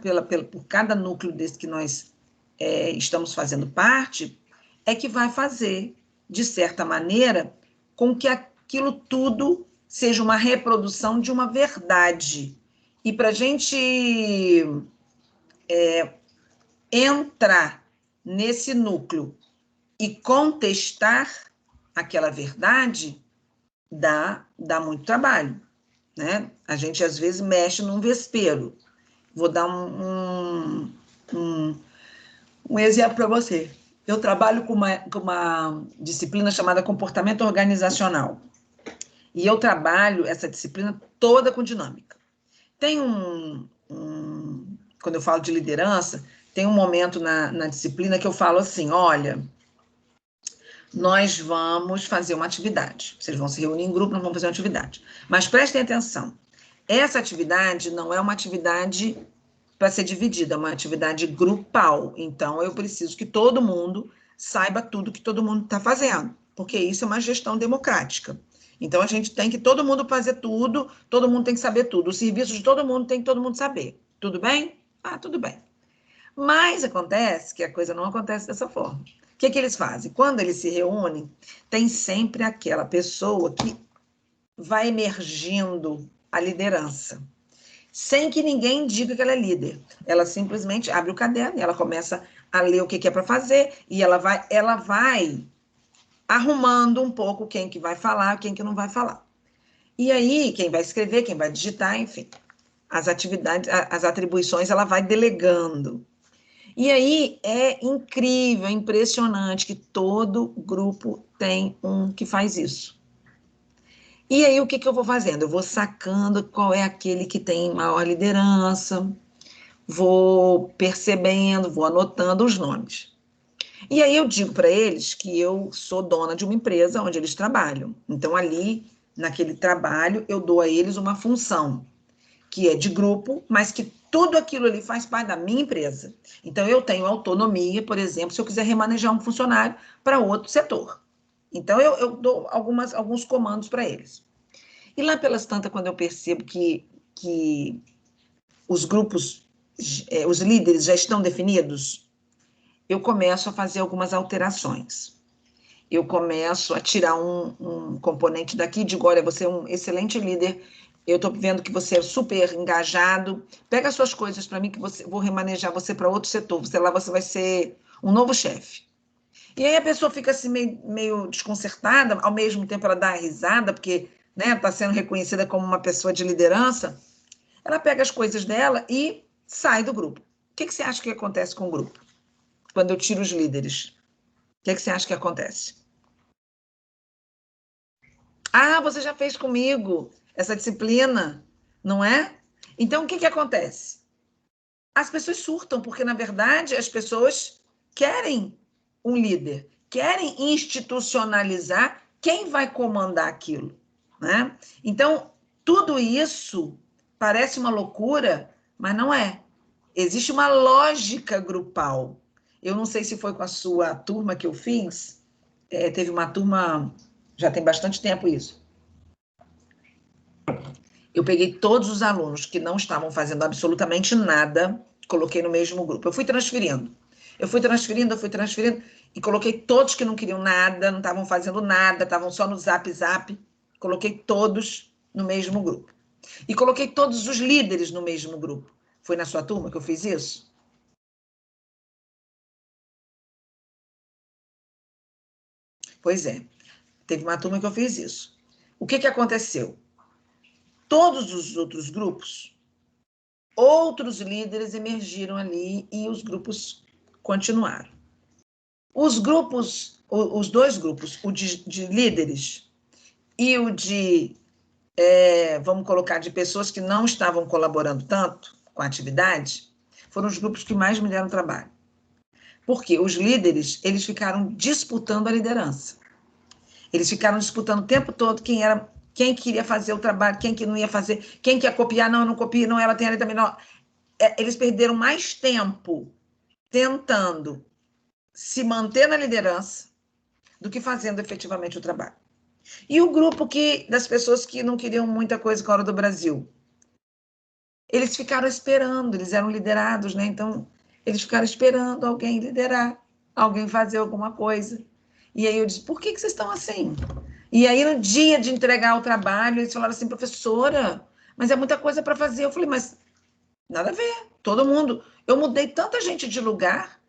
por cada núcleo desse que nós estamos fazendo parte, é que vai fazer, de certa maneira, com que aquilo tudo seja uma reprodução de uma verdade. E para a gente entrar nesse núcleo e contestar aquela verdade, dá muito trabalho, né? A gente, às vezes, mexe num vespeiro. Vou dar um exemplo para você. Eu trabalho com uma disciplina chamada comportamento organizacional. E eu trabalho essa disciplina toda com dinâmica. Tem quando eu falo de liderança, tem um momento na disciplina que eu falo assim, olha, nós vamos fazer uma atividade. Vocês vão se reunir em grupo, nós vamos fazer uma atividade. Mas prestem atenção, essa atividade não é uma atividade para ser dividida, é uma atividade grupal. Então, eu preciso que todo mundo saiba tudo que todo mundo está fazendo, porque isso é uma gestão democrática. Então, a gente tem que todo mundo fazer tudo, todo mundo tem que saber tudo. O serviço de todo mundo tem que todo mundo saber. Tudo bem? Ah, tudo bem. Mas acontece que a coisa não acontece dessa forma. O que eles fazem? Quando eles se reúnem, tem sempre aquela pessoa que vai emergindo a liderança, sem que ninguém diga que ela é líder. Ela simplesmente abre o caderno e ela começa a ler o que é para fazer e ela vai arrumando um pouco quem que vai falar, quem que não vai falar. E aí, quem vai escrever, quem vai digitar, enfim, as atividades, as atribuições, ela vai delegando. E aí é incrível, é impressionante que todo grupo tem um que faz isso. E aí o que eu vou fazendo? Eu vou sacando qual é aquele que tem maior liderança, vou percebendo, vou anotando os nomes. E aí eu digo para eles que eu sou dona de uma empresa onde eles trabalham. Então ali, naquele trabalho, eu dou a eles uma função que é de grupo, mas que tudo aquilo ali faz parte da minha empresa. Então, eu tenho autonomia, por exemplo, se eu quiser remanejar um funcionário para outro setor. Então, eu dou alguns comandos para eles. E lá pelas tantas, quando eu percebo que os grupos, os líderes já estão definidos, eu começo a fazer algumas alterações. Eu começo a tirar um componente daqui e digo, olha, você é um excelente líder, eu estou vendo que você é super engajado, pega as suas coisas para mim que vou remanejar você para outro setor, você vai ser um novo chefe. E aí a pessoa fica assim meio desconcertada, ao mesmo tempo ela dá a risada, porque está sendo reconhecida como uma pessoa de liderança, ela pega as coisas dela e sai do grupo. O que você acha que acontece com o grupo? Quando eu tiro os líderes, o que você acha que acontece? Ah, você já fez comigo essa disciplina, não é? Então, o que acontece? As pessoas surtam, porque, na verdade, as pessoas querem um líder, querem institucionalizar quem vai comandar aquilo, né? Então, tudo isso parece uma loucura, mas não é. Existe uma lógica grupal. Eu não sei se foi com a sua turma que eu fiz, teve uma turma, já tem bastante tempo isso. Eu peguei todos os alunos que não estavam fazendo absolutamente nada, coloquei no mesmo grupo. Eu fui transferindo, e coloquei todos que não queriam nada, não estavam fazendo nada, estavam só no Zap, coloquei todos no mesmo grupo. E coloquei todos os líderes no mesmo grupo. Foi na sua turma que eu fiz isso? Pois é, teve uma turma que eu fiz isso. O que aconteceu? Todos os outros grupos, outros líderes emergiram ali e os grupos continuaram. Os dois grupos, o de líderes e o de, vamos colocar, de pessoas que não estavam colaborando tanto com a atividade, foram os grupos que mais me deram trabalho. Porque os líderes, eles ficaram disputando a liderança. Eles ficaram disputando o tempo todo quem queria fazer o trabalho, quem que não ia fazer, quem quer copiar, não, eu não copio, não, ela tem ali também, não. Eles perderam mais tempo tentando se manter na liderança do que fazendo efetivamente o trabalho. E o grupo das pessoas que não queriam muita coisa com a hora do Brasil, eles ficaram esperando, eles eram liderados, né? Então, eles ficaram esperando alguém liderar, alguém fazer alguma coisa. E aí eu disse, por que vocês estão assim? E aí, no dia de entregar o trabalho, eles falaram assim, professora, mas é muita coisa para fazer. Eu falei, mas nada a ver, todo mundo. Eu mudei tanta gente de lugar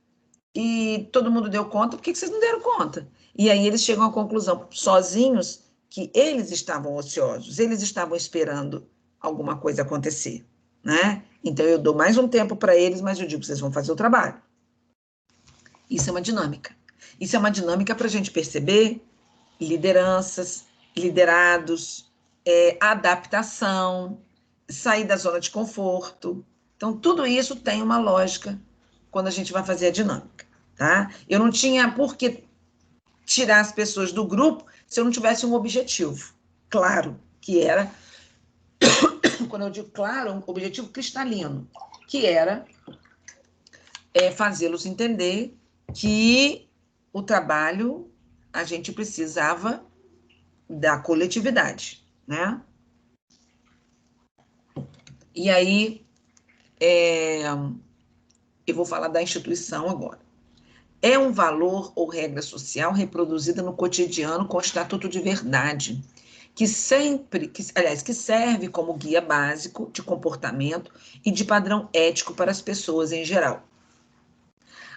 e todo mundo deu conta, por que vocês não deram conta? E aí eles chegam à conclusão, sozinhos, que eles estavam ociosos, eles estavam esperando alguma coisa acontecer, né? Então eu dou mais um tempo para eles, mas eu digo, vocês vão fazer o trabalho. Isso é uma dinâmica. Isso é uma dinâmica para a gente perceber lideranças, liderados, adaptação, sair da zona de conforto. Então, tudo isso tem uma lógica quando a gente vai fazer a dinâmica, tá? Eu não tinha por que tirar as pessoas do grupo se eu não tivesse um objetivo claro, que era, quando eu digo claro, um objetivo cristalino, que era fazê-los entender que o trabalho a gente precisava da coletividade, né? E aí, eu vou falar da instituição agora. É um valor ou regra social reproduzida no cotidiano com o estatuto de verdade, que serve como guia básico de comportamento e de padrão ético para as pessoas em geral.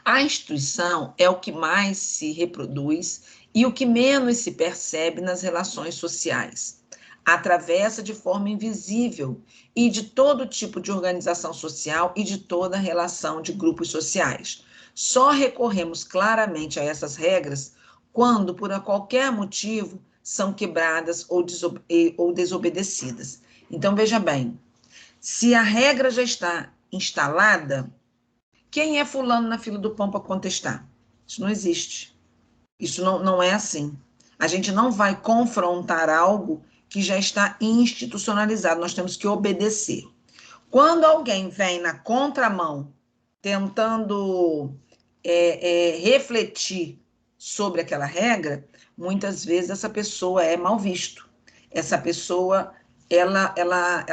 A instituição é o que mais se reproduz e o que menos se percebe nas relações sociais. Atravessa de forma invisível e de todo tipo de organização social e de toda relação de grupos sociais. Só recorremos claramente a essas regras quando, por qualquer motivo, são quebradas ou desobedecidas. Então, veja bem, se a regra já está instalada, quem é fulano na fila do pão para contestar? Isso não existe. Isso não é assim. A gente não vai confrontar algo que já está institucionalizado. Nós temos que obedecer. Quando alguém vem na contramão, tentando refletir sobre aquela regra, muitas vezes essa pessoa é mal visto. Essa pessoa, ela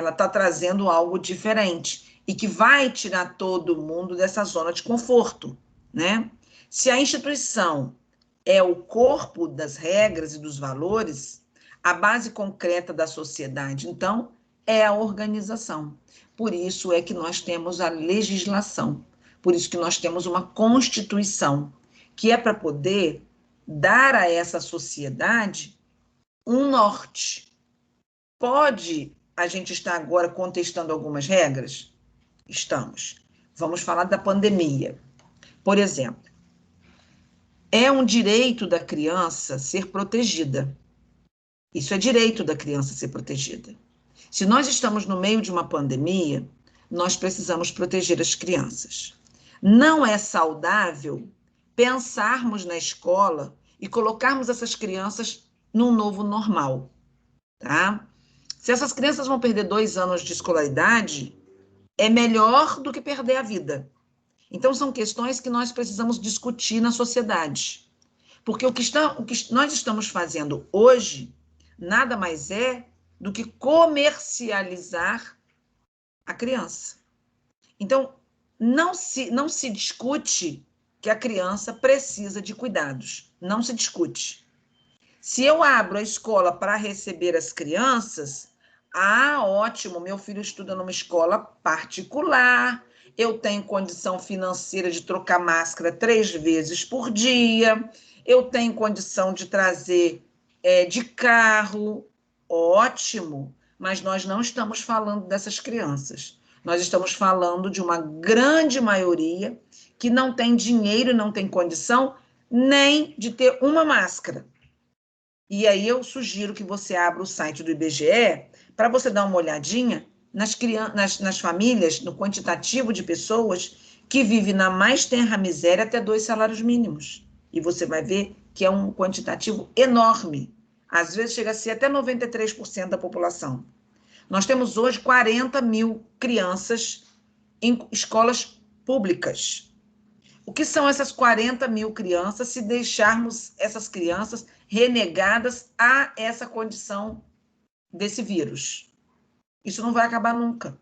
está trazendo algo diferente e que vai tirar todo mundo dessa zona de conforto, né? Se a instituição é o corpo das regras e dos valores, a base concreta da sociedade, então, é a organização. Por isso é que nós temos a legislação, por isso que nós temos uma Constituição, que é para poder dar a essa sociedade um norte. Pode a gente estar agora contestando algumas regras? Estamos. Vamos falar da pandemia. Por exemplo, é um direito da criança ser protegida. Isso é direito da criança ser protegida. Se nós estamos no meio de uma pandemia, nós precisamos proteger as crianças. Não é saudável pensarmos na escola e colocarmos essas crianças num novo normal, tá? Se essas crianças vão perder 2 anos de escolaridade, é melhor do que perder a vida. Então, são questões que nós precisamos discutir na sociedade. Porque o que nós estamos fazendo hoje nada mais é do que comercializar a criança. Então, não se discute que a criança precisa de cuidados. Não se discute. Se eu abro a escola para receber as crianças, ótimo, meu filho estuda numa escola particular, eu tenho condição financeira de trocar máscara 3 vezes por dia, eu tenho condição de trazer de carro, ótimo, mas nós não estamos falando dessas crianças. Nós estamos falando de uma grande maioria que não tem dinheiro e não tem condição nem de ter uma máscara. E aí eu sugiro que você abra o site do IBGE para você dar uma olhadinha nas famílias, no quantitativo de pessoas que vivem na mais tenra miséria até 2 salários mínimos. E você vai ver que é um quantitativo enorme. Às vezes chega a ser até 93% da população. Nós temos hoje 40 mil crianças em escolas públicas. O que são essas 40 mil crianças se deixarmos essas crianças renegadas a essa condição desse vírus? Isso não vai acabar nunca.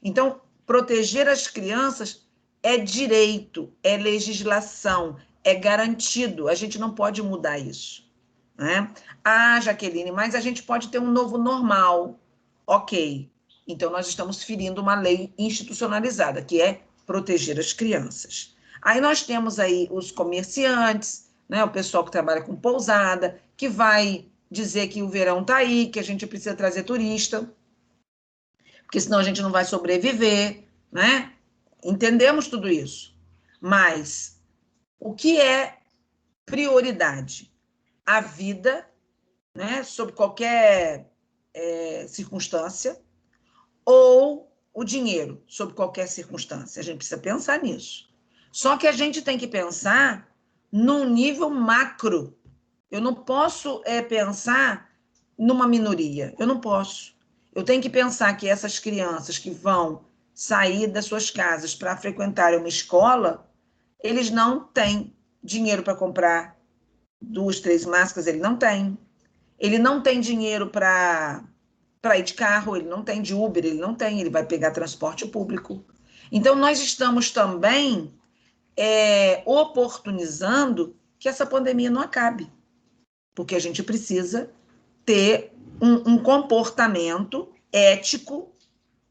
Então, proteger as crianças é direito, é legislação, é garantido. A gente não pode mudar isso, né? Jaqueline, mas a gente pode ter um novo normal. Ok. Então, nós estamos ferindo uma lei institucionalizada, que é proteger as crianças. Aí nós temos aí os comerciantes, né, o pessoal que trabalha com pousada, que vai dizer que o verão está aí, que a gente precisa trazer turista, porque senão a gente não vai sobreviver, né? Entendemos tudo isso. Mas o que é prioridade? A vida, né, sob qualquer circunstância, ou o dinheiro, sob qualquer circunstância? A gente precisa pensar nisso. Só que a gente tem que pensar num nível macro. Eu não posso pensar numa minoria. Eu não posso. Eu tenho que pensar que essas crianças que vão sair das suas casas para frequentarem uma escola, eles não têm dinheiro para comprar 2, 3 máscaras, ele não tem. Ele não tem dinheiro para ir de carro, ele não tem de Uber, ele não tem, ele vai pegar transporte público. Então, nós estamos também oportunizando que essa pandemia não acabe, porque a gente precisa ter um comportamento ético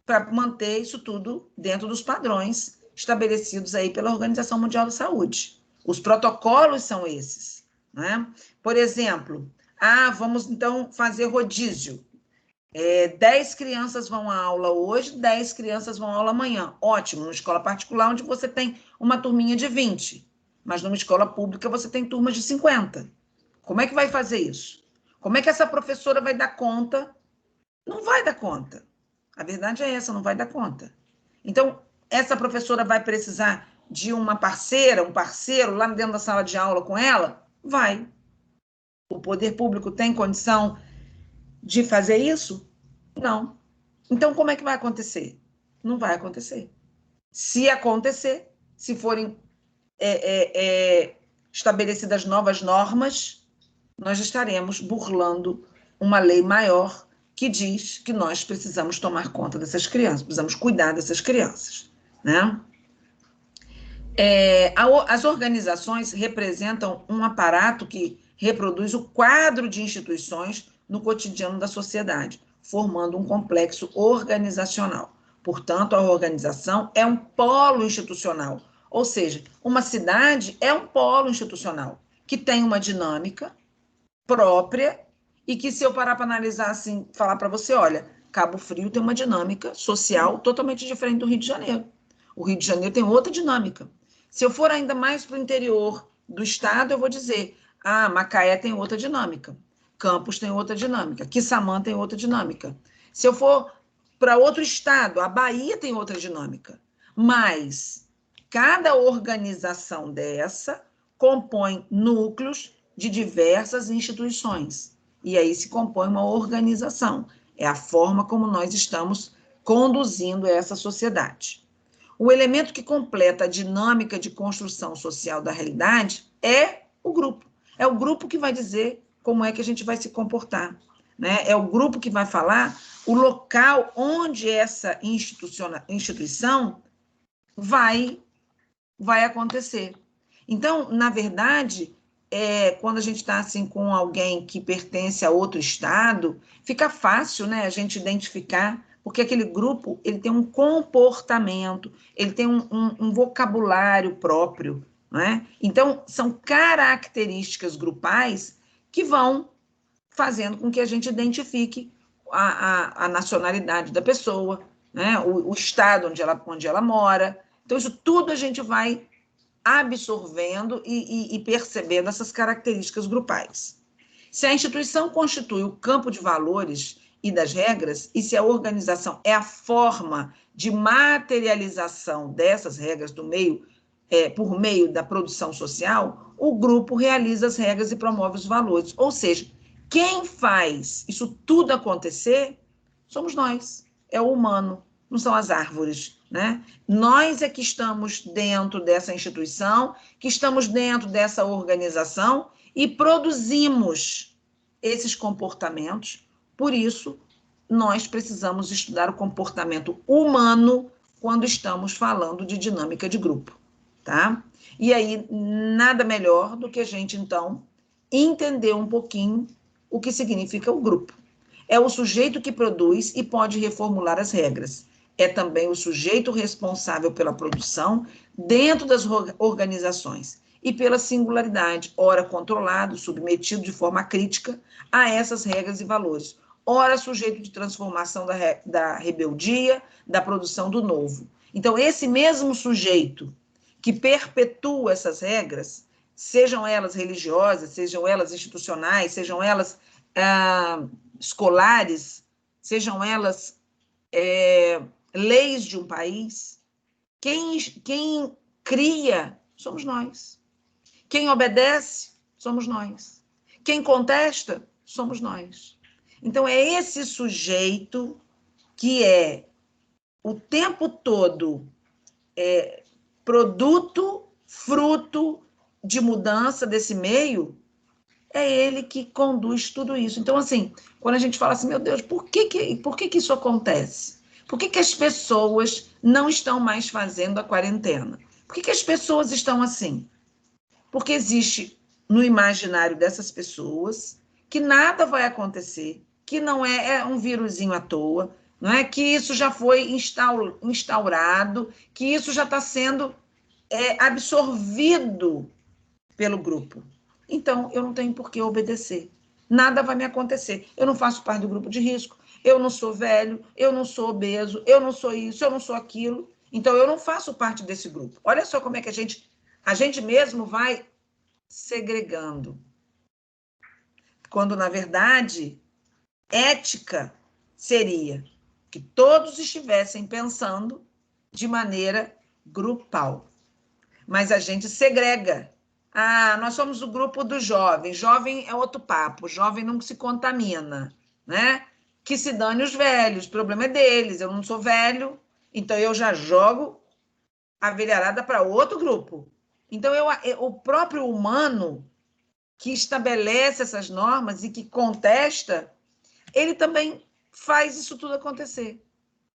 para manter isso tudo dentro dos padrões estabelecidos aí pela Organização Mundial da Saúde. Os protocolos são esses, né? Por exemplo, vamos então fazer rodízio. 10 crianças vão à aula hoje, 10 crianças vão à aula amanhã. Ótimo, numa escola particular onde você tem uma turminha de 20, mas numa escola pública você tem turmas de 50. Como é que vai fazer isso? Como é que essa professora vai dar conta? Não vai dar conta. A verdade é essa, não vai dar conta. Então, essa professora vai precisar de uma parceira, um parceiro lá dentro da sala de aula com ela? Vai. O poder público tem condição de fazer isso? Não. Então, como é que vai acontecer? Não vai acontecer. Se acontecer, se forem estabelecidas novas normas, nós estaremos burlando uma lei maior que diz que nós precisamos tomar conta dessas crianças, precisamos cuidar dessas crianças, né? As organizações representam um aparato que reproduz o quadro de instituições no cotidiano da sociedade, formando um complexo organizacional. Portanto, a organização é um polo institucional, ou seja, uma cidade é um polo institucional que tem uma dinâmica própria e que, se eu parar para analisar assim, falar para você, olha, Cabo Frio tem uma dinâmica social totalmente diferente do Rio de Janeiro. O Rio de Janeiro tem outra dinâmica. Se eu for ainda mais para o interior do estado, eu vou dizer, Macaé tem outra dinâmica, Campos tem outra dinâmica, Quissamã tem outra dinâmica. Se eu for para outro estado, a Bahia tem outra dinâmica. Mas cada organização dessa compõe núcleos de diversas instituições. E aí se compõe uma organização. É a forma como nós estamos conduzindo essa sociedade. O elemento que completa a dinâmica de construção social da realidade é o grupo. É o grupo que vai dizer como é que a gente vai se comportar, né? É o grupo que vai falar o local onde essa instituição vai acontecer. Então, na verdade, quando a gente está assim com alguém que pertence a outro estado, fica fácil, né, a gente identificar, porque aquele grupo ele tem um comportamento, ele tem um vocabulário próprio, né? Então, são características grupais que vão fazendo com que a gente identifique a nacionalidade da pessoa, né? O estado onde ela mora. Então, isso tudo a gente vai absorvendo e percebendo essas características grupais. Se a instituição constitui o campo de valores e das regras, e se a organização é a forma de materialização dessas regras do meio, por meio da produção social, o grupo realiza as regras e promove os valores. Ou seja, quem faz isso tudo acontecer somos nós, é o humano, não são as árvores, né? Nós é que estamos dentro dessa instituição, que estamos dentro dessa organização e produzimos esses comportamentos. Por isso, nós precisamos estudar o comportamento humano quando estamos falando de dinâmica de grupo, tá? E aí, nada melhor do que a gente, então, entender um pouquinho o que significa o grupo. É o sujeito que produz e pode reformular as regras. É também o sujeito responsável pela produção dentro das organizações e pela singularidade, ora controlado, submetido de forma crítica a essas regras e valores, ora sujeito de transformação da rebeldia, da produção do novo. Então, esse mesmo sujeito que perpetua essas regras, sejam elas religiosas, sejam elas institucionais, sejam elas escolares, sejam elas leis de um país, quem cria somos nós. Quem obedece somos nós. Quem contesta somos nós. Então, é esse sujeito que é o tempo todo produto, fruto de mudança desse meio, é ele que conduz tudo isso. Então, assim, quando a gente fala assim, meu Deus, por que isso acontece? Por que as pessoas não estão mais fazendo a quarentena? Por que as pessoas estão assim? Porque existe no imaginário dessas pessoas que nada vai acontecer, que não é um vírusinho à toa, não é que isso já foi instaurado, que isso já está sendo absorvido pelo grupo. Então, eu não tenho por que obedecer. Nada vai me acontecer. Eu não faço parte do grupo de risco, eu não sou velho, eu não sou obeso, eu não sou isso, eu não sou aquilo. Então, eu não faço parte desse grupo. Olha só como é que a gente mesmo vai segregando. Quando, na verdade, ética seria que todos estivessem pensando de maneira grupal. Mas a gente segrega. Ah, nós somos o grupo do jovem. Jovem é outro papo. Jovem não se contamina, né? Que se dane os velhos. O problema é deles. Eu não sou velho, então eu já jogo a velharada para outro grupo. Então, o próprio humano que estabelece essas normas e que contesta, ele também faz isso tudo acontecer.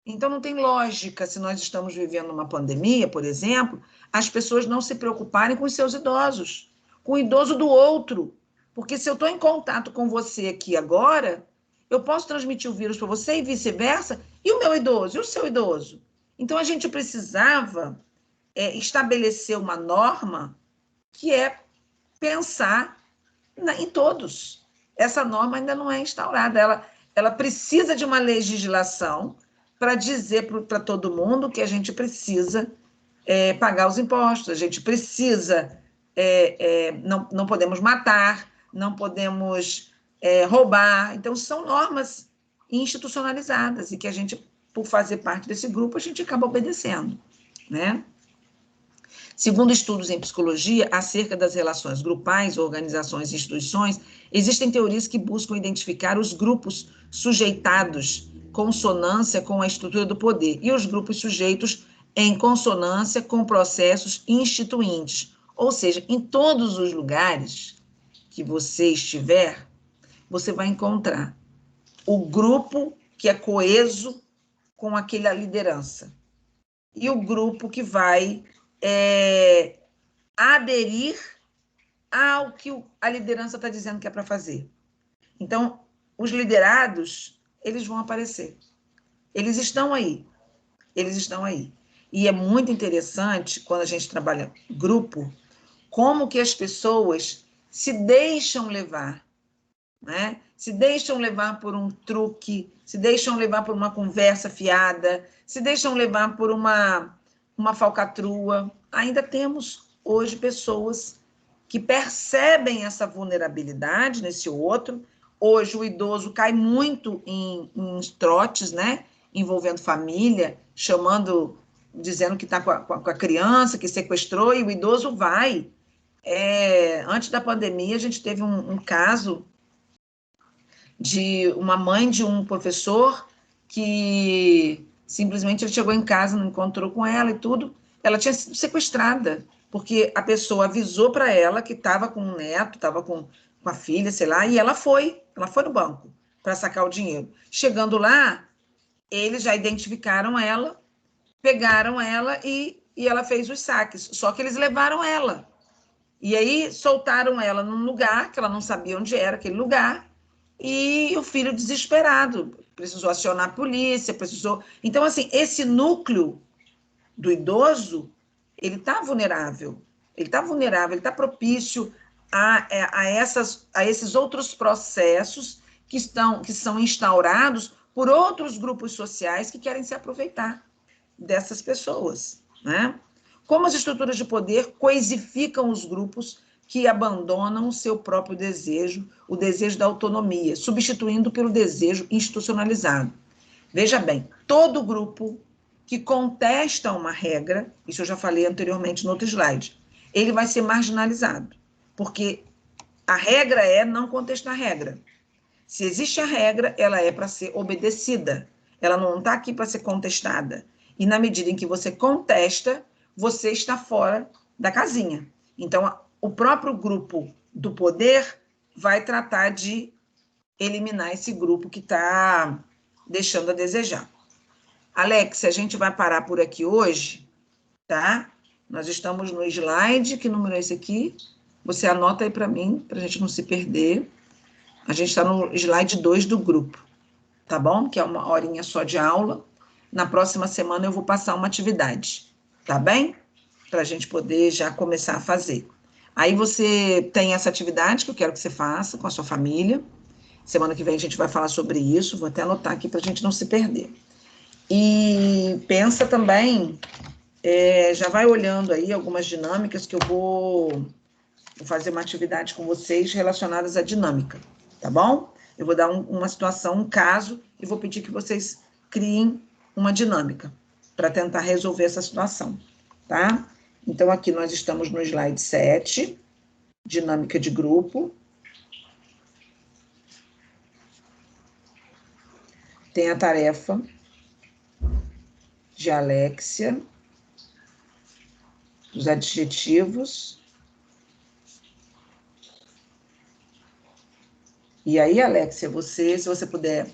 Então, não tem lógica, se nós estamos vivendo uma pandemia, por exemplo, as pessoas não se preocuparem com os seus idosos, com o idoso do outro. Porque se eu estou em contato com você aqui agora, eu posso transmitir o vírus para você e vice-versa, e o meu idoso, e o seu idoso. Então, a gente precisava estabelecer uma norma que é pensar em todos. Essa norma ainda não é instaurada, ela precisa de uma legislação para dizer para todo mundo que a gente precisa pagar os impostos, a gente precisa, não podemos matar, não podemos roubar. Então, são normas institucionalizadas e que a gente, por fazer parte desse grupo, a gente acaba obedecendo, né? Segundo estudos em psicologia acerca das relações grupais, organizações e instituições, existem teorias que buscam identificar os grupos sujeitados consonância com a estrutura do poder e os grupos sujeitos em consonância com processos instituintes. Ou seja, em todos os lugares que você estiver, você vai encontrar o grupo que é coeso com aquela liderança e o grupo que vai aderir ao que a liderança está dizendo que é para fazer. Então, os liderados, eles vão aparecer. Eles estão aí. Eles estão aí. E é muito interessante, quando a gente trabalha grupo, como que as pessoas se deixam levar, né? Se deixam levar por um truque, se deixam levar por uma conversa fiada, se deixam levar por uma falcatrua. Ainda temos hoje pessoas que percebem essa vulnerabilidade nesse outro. Hoje o idoso cai muito em trotes, né? Envolvendo família, dizendo que está com a criança, que sequestrou, e o idoso vai. Antes da pandemia, a gente teve um caso de uma mãe de um professor que simplesmente ele chegou em casa, não encontrou com ela e tudo. Ela tinha sido sequestrada, porque a pessoa avisou para ela que estava com um neto, estava com a filha, sei lá, e ela foi no banco para sacar o dinheiro. Chegando lá, eles já identificaram ela, pegaram ela e ela fez os saques. Só que eles levaram ela. E aí soltaram ela num lugar que ela não sabia onde era aquele lugar, e o filho desesperado, precisou acionar a polícia, precisou... Então, assim, esse núcleo do idoso, ele está vulnerável, ele está propício a esses outros processos que são instaurados por outros grupos sociais que querem se aproveitar dessas pessoas, né? Como as estruturas de poder coisificam os grupos que abandonam o seu próprio desejo, o desejo da autonomia, substituindo pelo desejo institucionalizado. Veja bem, todo grupo que contesta uma regra, isso eu já falei anteriormente no outro slide, ele vai ser marginalizado, porque A regra é não contestar a regra. Se existe a regra, ela é para ser obedecida. Ela não está aqui para ser contestada. E na medida em que você contesta, você está fora da casinha. Então, o próprio grupo do poder vai tratar de eliminar esse grupo que está deixando a desejar. Alex, a gente vai parar por aqui hoje, tá? Nós estamos no slide, que número é esse aqui? Você anota aí para mim, para a gente não se perder. A gente está no slide 2 do grupo, tá bom? Que é uma horinha só de aula. Na próxima semana eu vou passar uma atividade, tá bem? Para a gente poder já começar a fazer. Aí você tem essa atividade que eu quero que você faça com a sua família. Semana que vem a gente vai falar sobre isso. Vou até anotar aqui para a gente não se perder. E pensa também, já vai olhando aí algumas dinâmicas que eu vou fazer uma atividade com vocês relacionadas à dinâmica, tá bom? Eu vou dar uma situação, um caso, e vou pedir que vocês criem uma dinâmica para tentar resolver essa situação, tá? Então, aqui nós estamos no slide 7, dinâmica de grupo. Tem a tarefa de Alexia, os adjetivos. E aí, Alexia, se você puder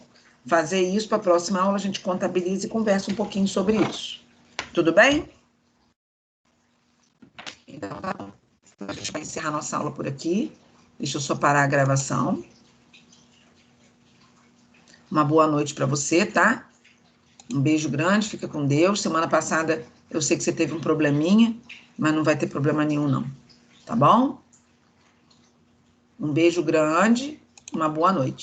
fazer isso para a próxima aula, a gente contabiliza e conversa um pouquinho sobre isso. Tudo bem? Então, tá bom. A gente vai encerrar nossa aula por aqui. Deixa eu só parar a gravação. Uma boa noite para você, tá? Um beijo grande, fica com Deus. Semana passada eu sei que você teve um probleminha, mas não vai ter problema nenhum, não. Tá bom? Um beijo grande, uma boa noite.